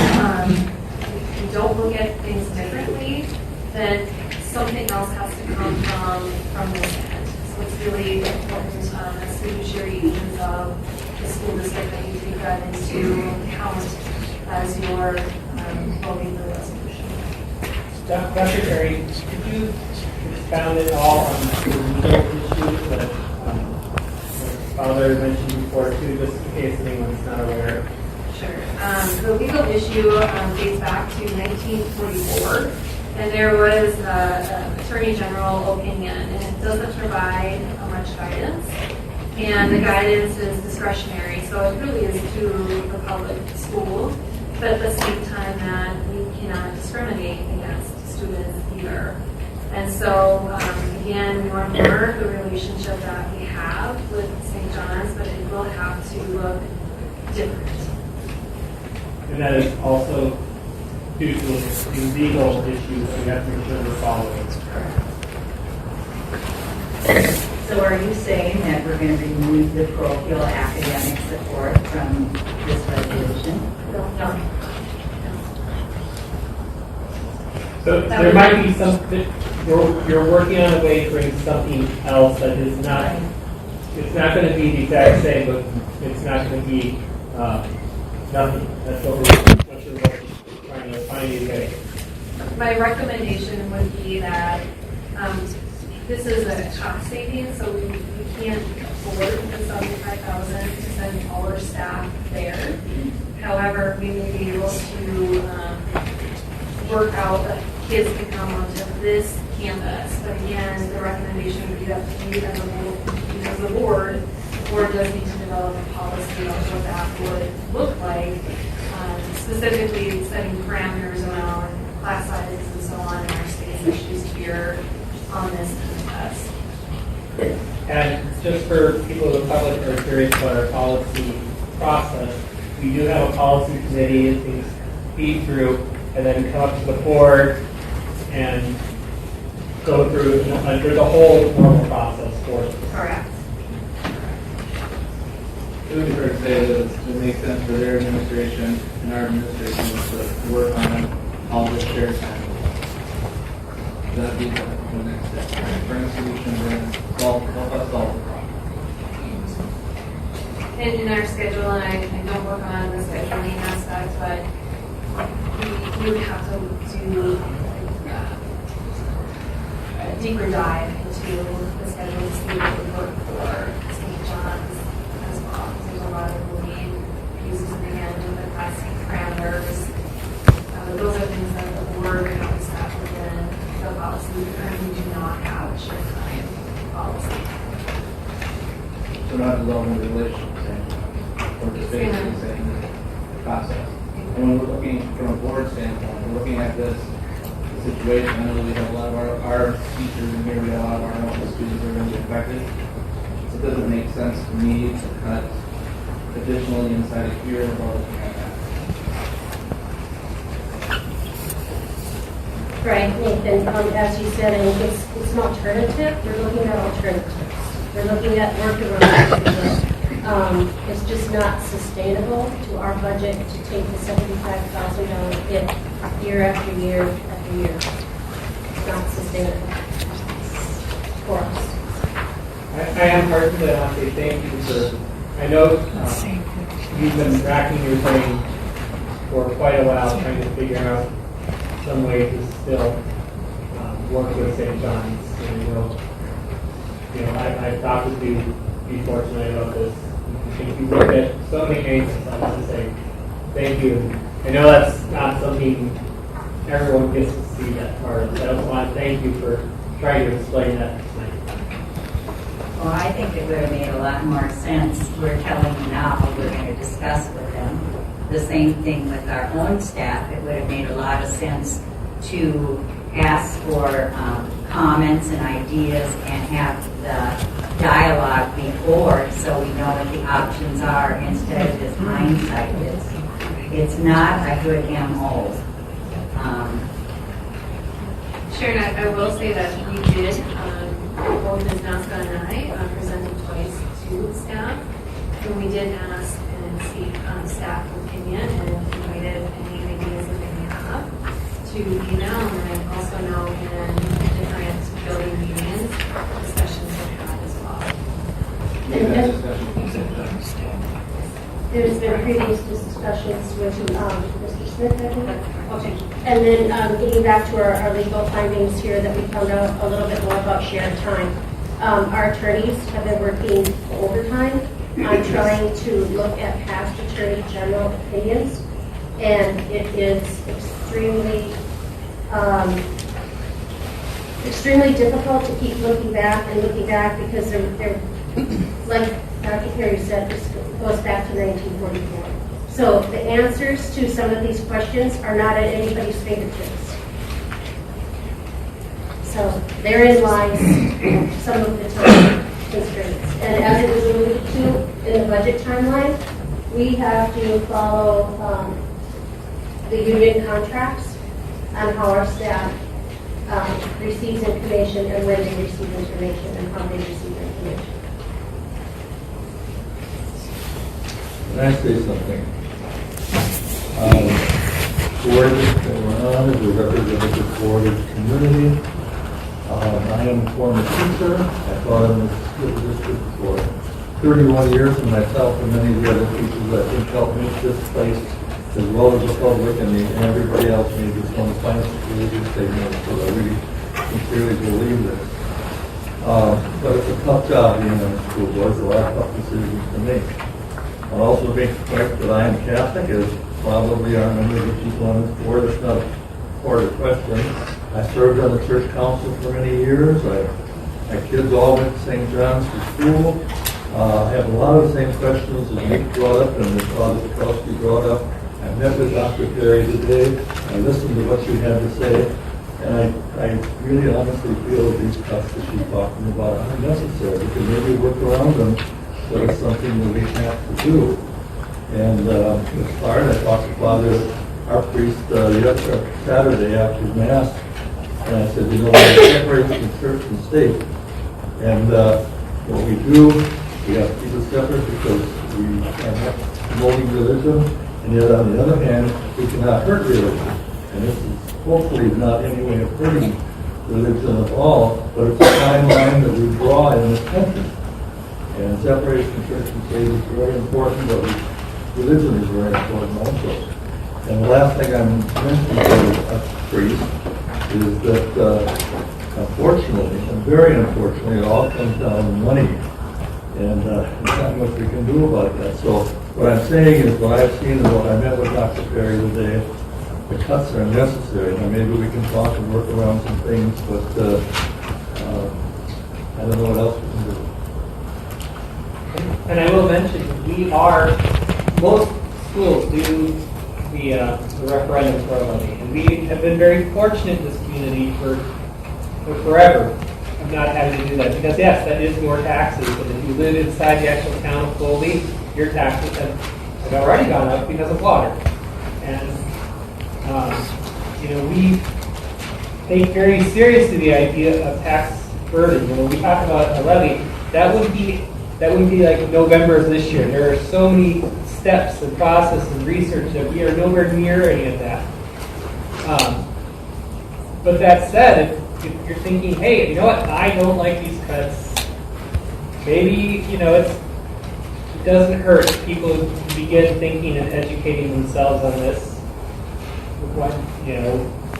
we don't look at things differently, then something else has to come from this end. So it's really important as fiduciary agents of the school district that you take that into account as you're voting for the resolution. Dr. Terry, could you expound at all on the legal issue that Father mentioned before too, just in case anyone's not aware? Sure. The legal issue dates back to 1944, and there was an Attorney General opinion, and it doesn't provide much guidance, and the guidance is discretionary, so it really is to the public school, but at the same time that we cannot discriminate against students either. And so, again, we want to honor the relationship that we have with St. John's, but it will have to look different. And that is also due to the legal issues that we have to make sure we're following. So are you saying that we're going to remove the parochial academic support from this resolution? No. So there might be something, you're working on a way to bring something else that is not, it's not going to be the exact same, but it's not going to be nothing. That's what you're trying to find today. My recommendation would be that this is a cost savings, so we can't afford the $75,000 to send all our staff there. However, we may be able to work out that kids can come onto this campus. But again, the recommendation would be that we as a board does need to develop a policy on what that would look like, specifically setting parameters around class sizes and so on in our space issues here on this campus. And just for people in the public who are curious about our policy process, we do have a policy committee and things feed through and then come up to the board and go through, there's a whole normal process for it. Correct. It would be fair to say that it makes sense for their administration and our administration to work on all this shared time. That'd be the next step. Bring a solution and help us solve the problem. And in our schedule, and I don't work on the scheduling aspect, but we would have to do a deeper dive into the schedule to see what would work for St. John's as well. There's a lot of moving pieces in the end of the class we're not dissolving the relationship, we're just basically saying the process. And when we're looking from a board standpoint, we're looking at this situation. I know we have a lot of our teachers in here, we have a lot of our own students that are going to be affected. So it doesn't make sense to me to cut additionally inside of here while looking at that. Right, Nathan, as you said, I think it's an alternative. We're looking at alternatives. We're looking at workarounds. It's just not sustainable to our budget to take the $75,000 hit year after year after year. It's not sustainable for us. I am personally, I want to say thank you for, I know you've been racking your brain for quite a while trying to figure out some way to still work with St. John's. And, I've talked with you before tonight about this. I think you look at so many angles. I want to say thank you. I know that's not something everyone gets to see that part of. I also want to thank you for trying to explain that tonight. Well, I think it would have made a lot more sense. We're telling you now, we're going to discuss with them. The same thing with our own staff. It would have made a lot of sense to ask for comments and ideas and have the dialogue before so we know what the options are instead of this hindsight. It's not a good MO. Sharon, I will say that we did, both Ms. Naska and I presented twice to staff, and we did ask and seek staff opinion and invited any ideas that they may have to email. And I also know in different building meetings, discussions have had as well. There's been previous discussions with Mr. Smith, I think. Okay. And then getting back to our legal findings here that we found out a little bit more about shared time. Our attorneys have been working overtime on trying to look at past attorney general opinions, and it is extremely difficult to keep looking back because they're like Dr. Perry said, this goes back to 1944. So the answers to some of these questions are not at anybody's fingertips. So therein lies some of the time constraints. And as it was alluded to in the budget timeline, we have to follow the union contracts on how our staff receives information and when they receive information and how they receive information. Can I say something? Board that we're on is a representative board of the community. I am a former teacher. I taught in the school district for 31 years, and myself and many of the other teachers I think helped make this place, as well as the public and everybody else, made this one of the finest religious statements. So I really sincerely believe this. But it's a tough job being on the school board. There's a lot of tough decisions to make. I'll also make the point that I am Catholic, as probably are many of the people on this board. It's not part of the question. I served on the church council for many years. My kids all went to St. John's for school. I have a lot of the same questions as Nick brought up and Father Kowski brought up. I met with Dr. Perry today. I listened to what she had to say. And I really honestly feel these cuts that she's talking about are unnecessary. We can maybe work around them, but it's something that we have to do. And as far as I talked to Father, our priest, Saturday after Mass, and I said, we're separated from church and state. And what we do, we have to keep it separate because we are not promoting religion, and yet on the other hand, we cannot hurt religion. And this is hopefully not any way of hurting religion at all, but it's a fine line that we draw in this country. And separation from church and state is very important, but religion is very important also. And the last thing I'm mentioning to a priest is that, unfortunately, and very unfortunately, it all comes down to money. And there's not much we can do about that. So what I'm saying is what I've seen and what I met with Dr. Perry today, the cuts are necessary. Now maybe we can talk and work around some things, but I don't know what else we can do. And I will mention, most schools do the referendum for a levy. And we have been very fortunate in this community for forever of not having to do that. Because yes, that is more taxes. But if you live inside the actual town of Foley, your taxes have already gone up because of water. And, we take very seriously the idea of tax burden. When we talk about a levy, that would be like November of this year. There are so many steps and process and research that we are nowhere near any of that. But that said, if you're thinking, hey, you know what, I don't like these cuts, maybe, it doesn't hurt if people begin thinking and educating themselves on this,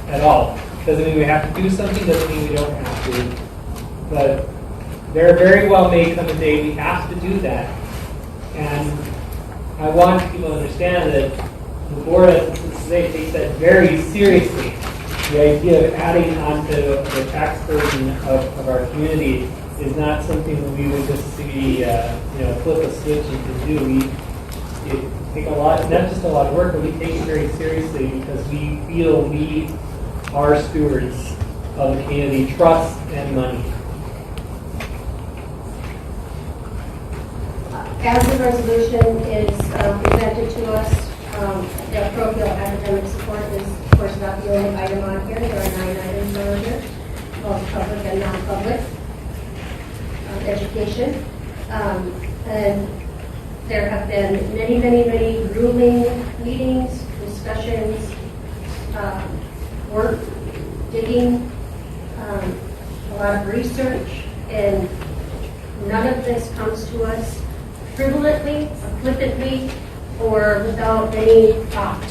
at all. Doesn't mean we have to do something, doesn't mean we don't have to. But there very well may come a day we have to do that. And I want people to understand that the board, they takes that very seriously. The idea of adding on to the tax burden of our community is not something that we would just see, flip a switch and do. It take a lot, not just a lot of work, but we take it very seriously because we feel we are stewards of the community, trust and money. As the resolution is presented to us, the parochial academic support is, of course, not the only item on here. There are 9 items on here, both public and non-public education. And there have been many, many, many grueling meetings, discussions, work, digging, a lot of research, and none of this comes to us frivolently, or flippantly, or without any thought.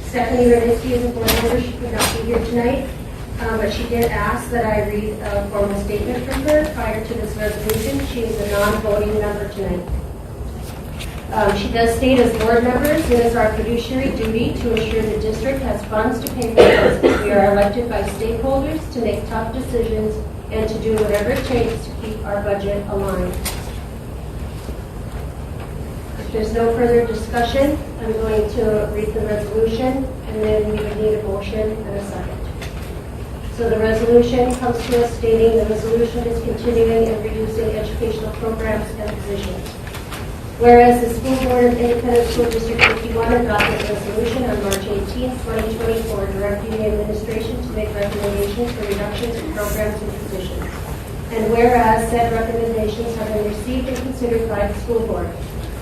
Stephanie Raditsky is a board member. She could not be here tonight, but she did ask that I read a formal statement from her prior to this resolution. She is a non-voting member tonight. She does state, as board members, it is our fiduciary duty to ensure the district has funds to pay for bills. We are elected by stakeholders to make tough decisions and to do whatever it takes to keep our budget aligned. If there's no further discussion, I'm going to read the resolution, and then we would need a motion and a second. So the resolution comes to us stating the resolution is continuing and reducing educational programs and positions. Whereas the School Board of Independent School District 51 adopted a resolution on March 18, 2024, directing the administration to make recommendations for reductions in programs and positions. And whereas said recommendations have been received and considered by the School Board,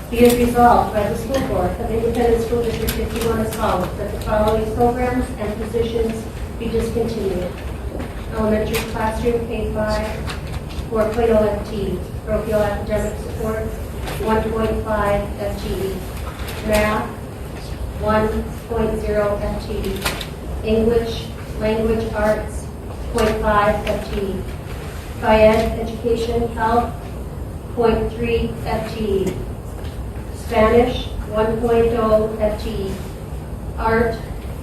be it resolved by the School Board of Independent School District 51 as follows, that the following programs and positions be discontinued. Elementary classroom K-5, 4.0 FTE, parochial academic support, 1.5 FTE. Math, 1.0 FTE. English, language arts, 0.5 FTE. Phy-Ed, education, health, 0.3 FTE. Spanish, 1.0 FTE. Art,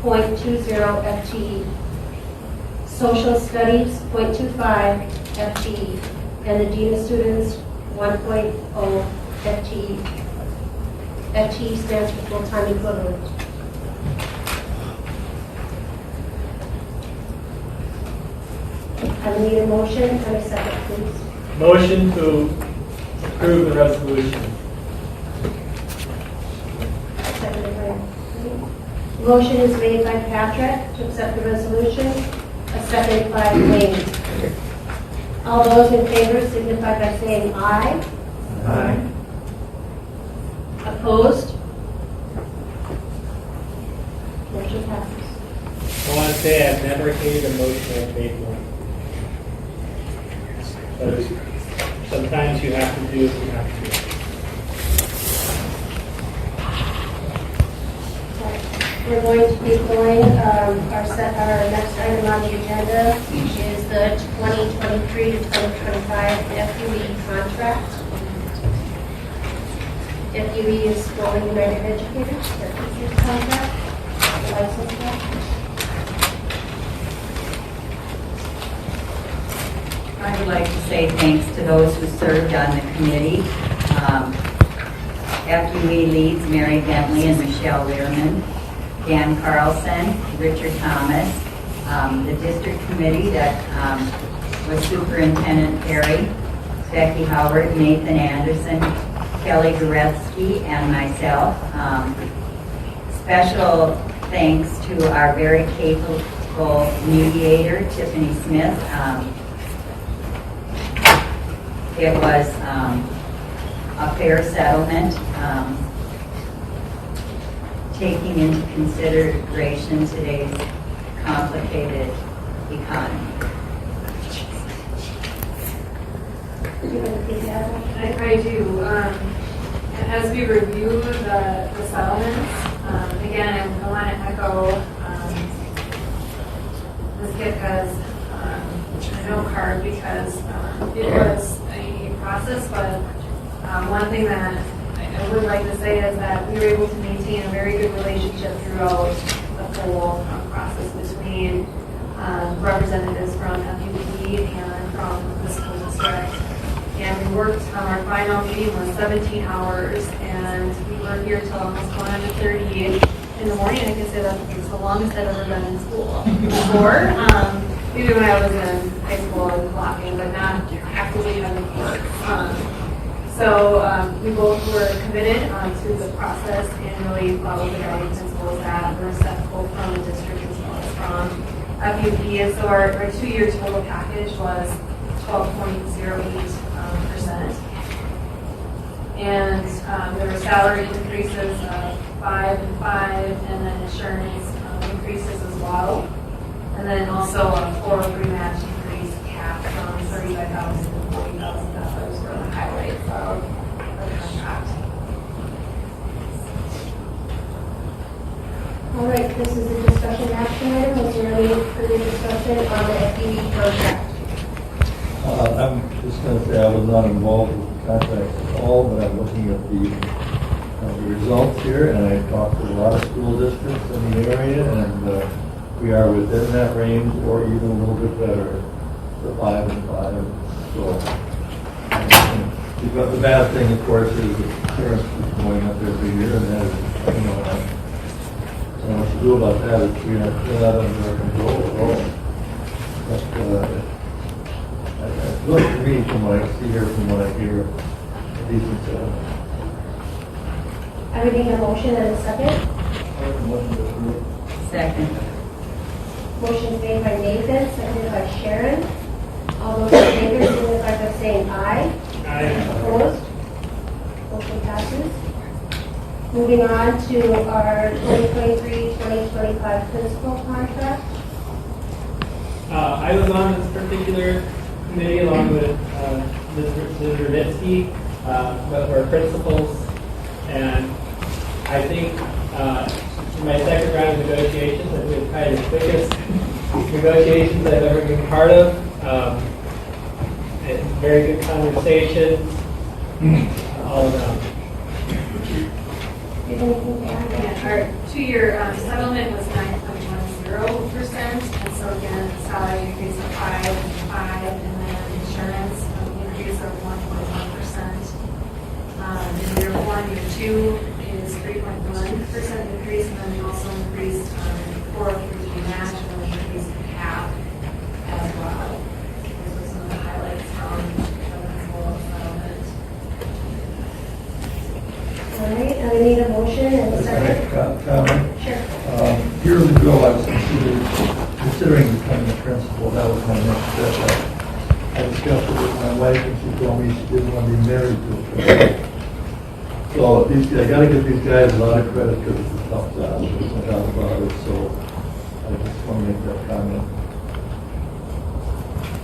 0.20 FTE. Social studies, 0.25 FTE. And the Dean of Students, 1.0 FTE. FTE stands for full-time equivalent. I need a motion and a second, please. Motion to approve the resolution. Seconded by. Motion is made by Patrick to accept the resolution, a second by Wayne. All those in favor signify by saying aye. Aye. Opposed? Motion passes. I want to say I've never hated a motion I've made one. But sometimes you have to do what you have to do. We're going to be going, our next item on the agenda is the 2023 to 2025 FUE contract. FUE is Foley United Educators, their teachers contract, the license contract. I would like to say say thanks to those who served on the committee. FUE leads Mary Bentley and Michelle Learman, Dan Carlson, Richard Thomas, the district committee that was Superintendent Perry, Becky Howard, Nathan Anderson, Kelly Goretsky, and myself. Special thanks to our very capable mediator, Tiffany Smith. It was a fair settlement, taking into consideration today's complicated economy. I do. As we review the settlements, again, I want to echo Ms. Gitka's note card because it was a process, but one thing that I would like to say is that we were able to maintain a very good relationship throughout the whole process between representatives from FUP and from the school district. And we worked, our final meeting was 17 hours, and we were here till almost 1:30 in the morning. I can say that it's the longest I've ever been in school before. Maybe when I was in high school and blocking, but not actively having work. So we both were committed to the process and really followed the guiding principles that were set both from the district as well as from FUP. And so our 2-year total package was 12.08%. And there were salary increases of 5 and 5, and then insurance increases as well. And then also a 403 match increase cap from $35,000 to $40,000 for the highlights of the contract. All right, this is a discussion action item. Was there any further discussion on the FDE contract? I'm just going to say I was not involved with the contract at all, but I'm looking at the results here, and I talked to a lot of school districts in the area, and we are within that range, or even a little bit better, for 5 and 5. So, but the bad thing, of course, is the insurance is going up every year, and that is, I don't know what to do about that. It's we're not under our control at all. But it looks to me, from what I see here, from what I hear, a decent settlement. I would need a motion and a second. Second. Motion is made by Nathan, seconded by Sharon. All those in favor signify by saying aye. Aye. Opposed? Motion passes. Moving on to our 2023-2025 principal contract. I was on this particular committee along with Ms. Ruditsky, but we're principals, and I think in my second round of negotiations, I think it's kind of the quickest negotiations I've ever been part of. And very good conversations all around. Do you have anything to add? Yeah, our 2-year settlement was 9.10%, and so again, salary increase of 5 and 5, and then insurance increase of 1.1%. In year 1, year 2 is 3.1% increase, and then we also increased 403 match and then increased the cap as well. Those are some of the highlights from the whole settlement. All right, I would need a motion and a second. Comment? Sure. Years ago, I was considering becoming a principal. That was my next step. I discussed it with my wife, and she told me she didn't want to be married to a principal. So I got to give these guys a lot of credit because it's a tough job. There's no doubt about it. So I just want to make that comment.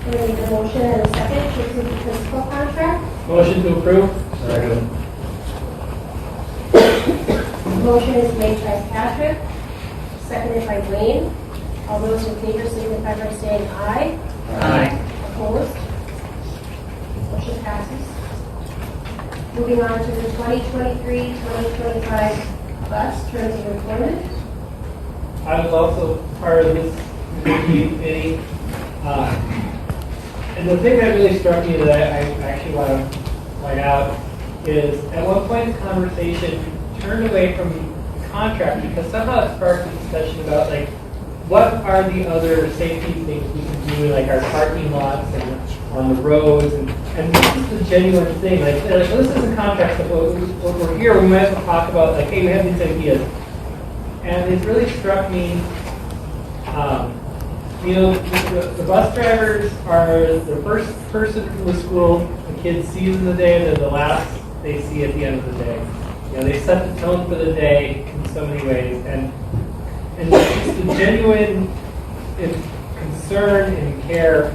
I would need a motion and a second to approve the principal contract. Motion to approve? Second. Motion is made by Patrick, seconded by Wayne. All those in favor signify by saying aye. Aye. Opposed? Motion passes. Moving on to the 2023-2025 bus terms of employment. I was also part of this committee. And the thing that really struck me that I actually want to point out is at one point the conversation turned away from the contract because somehow it sparked a discussion about like what are the other safety things we can do, like our parking lots and on the roads, and this is the genuine thing. Like this isn't contract stuff. When we're here, we might as well talk about like, hey, we have these ideas, and it really struck me. The bus drivers are the first person from the school the kids see in the day, and they're the last they see at the end of the day. They set the tone for the day in so many ways, and just the genuine concern and care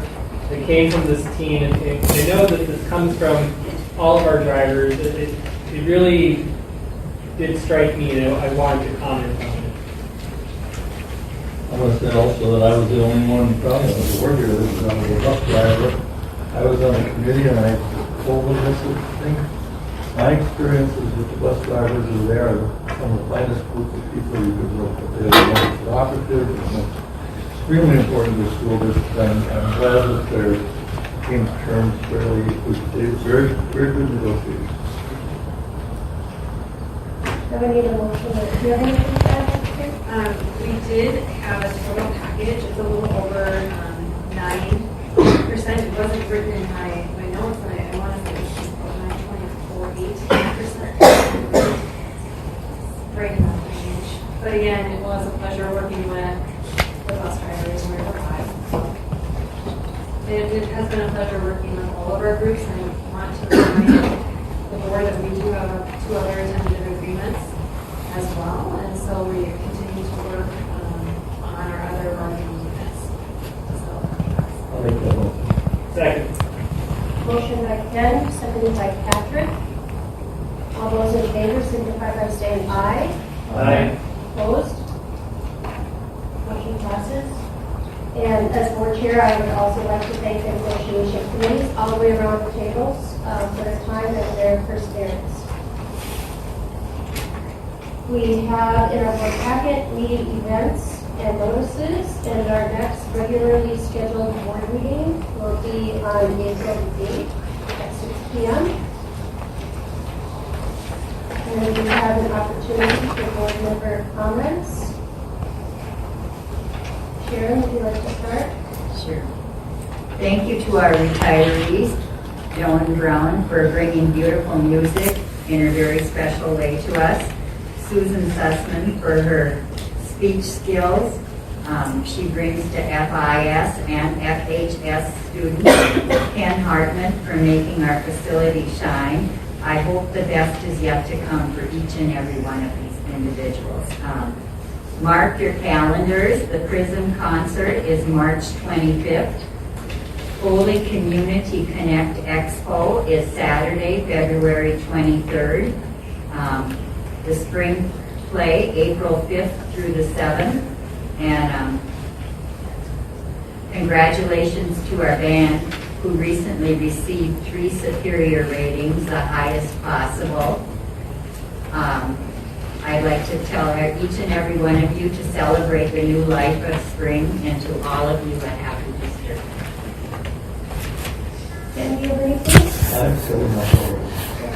that came from this team. And I know that this comes from all of our drivers. It really did strike me, and I wanted to comment on it. I want to say also that I was the only one probably that worked here that was a bus driver. I was on a committee and I told them this thing. My experiences with the bus drivers who are there are some of the finest group of people you could work with. They're the most cooperative and most extremely important to the school district. I'm glad that they came to terms fairly. It was very, very good negotiations. Do we need a motion? Do you have anything to add? We did have a total package. It's a little over 9%. It wasn't written in my notes, and I want to say it's 9.48%. Right in that range. But again, it was a pleasure working with the bus drivers and their lives. It has been a pleasure working with all of our groups, and I want to remind the board that we do have 2 other tentative agreements as well, and so we continue to work on our other bargaining units. I'll make that motion. Second. Motion by Ken, seconded by Patrick. All those in favor signify by saying aye. Aye. Opposed? Motion passes. And as board chair, I would also like to thank the negotiation committees all the way around the tables for their time and their perseverance. We have in our board packet meeting events and notices, and our next regularly scheduled board meeting will be on April 8th at 6 p.m. And we have an opportunity for board member comments. Sharon, would you like to start? Sure. Thank you to our retirees, Joan Brown, for bringing beautiful music in a very special way to us. Susan Sussman for her speech skills. She brings to FIS and FHS students. Ken Hartman for making our facility shine. I hope the best is yet to come for each and every one of these individuals. Mark your calendars. The Prism concert is March 25th. Foley Community Connect Expo is Saturday, February 23rd. The spring play, April 5th through the 7th. And congratulations to our band who recently received 3 superior ratings, the highest possible. I'd like to tell each and every one of you to celebrate the new life of spring, and to all of you a happy Easter. Dan, do you have anything? I'm still not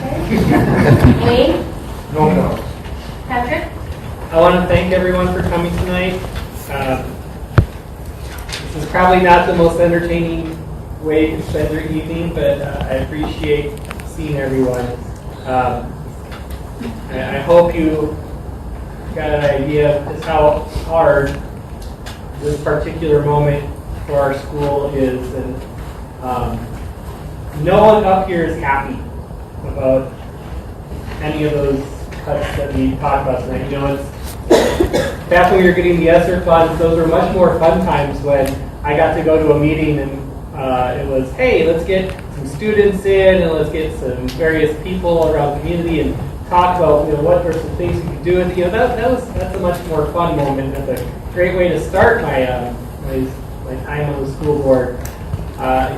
Okay. Wayne? No. Patrick? I want to thank everyone for coming tonight. This is probably not the most entertaining way to spend your evening, but I appreciate seeing everyone. I hope you got an idea of just how hard this particular moment for our school is, and no one up here is happy about any of those cuts that we talked about tonight. It's back when we were getting the ESSER funds, those were much more fun times when I got to go to a meeting and it was, hey, let's get some students in and let's get some various people around the community and talk about what are some things we could do. And that's a much more fun moment. That's a great way to start my time on the school board.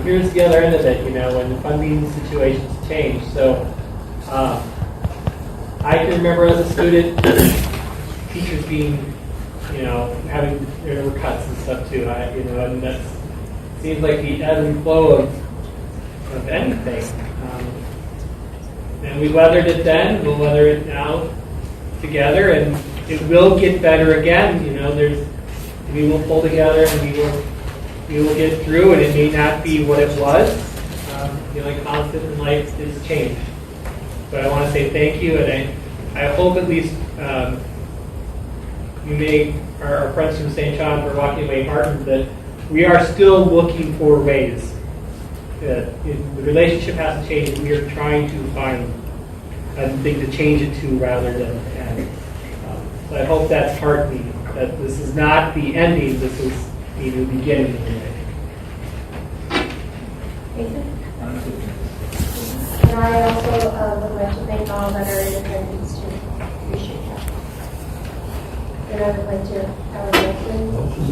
Here's the other end of it, when the funding situations change. So I can remember as a student, teachers being, having there were cuts and stuff too. And seems like the ebb and flow of anything. And we weathered it then, we'll weather it now together, and it will get better again. You know, we will pull together and we will get through, and it may not be what it was. The only constant in life is change. But I want to say thank you, and I hope at least you may, our friends from St. John were walking away heartened that we are still looking for ways. The relationship hasn't changed. We are trying to find a thing to change it to rather than end. So I hope that's heartening, that this is not the ending, this is the new beginning of the way. And I also would like to thank all that are in attendance too. Appreciate that. And I would like to have a motion.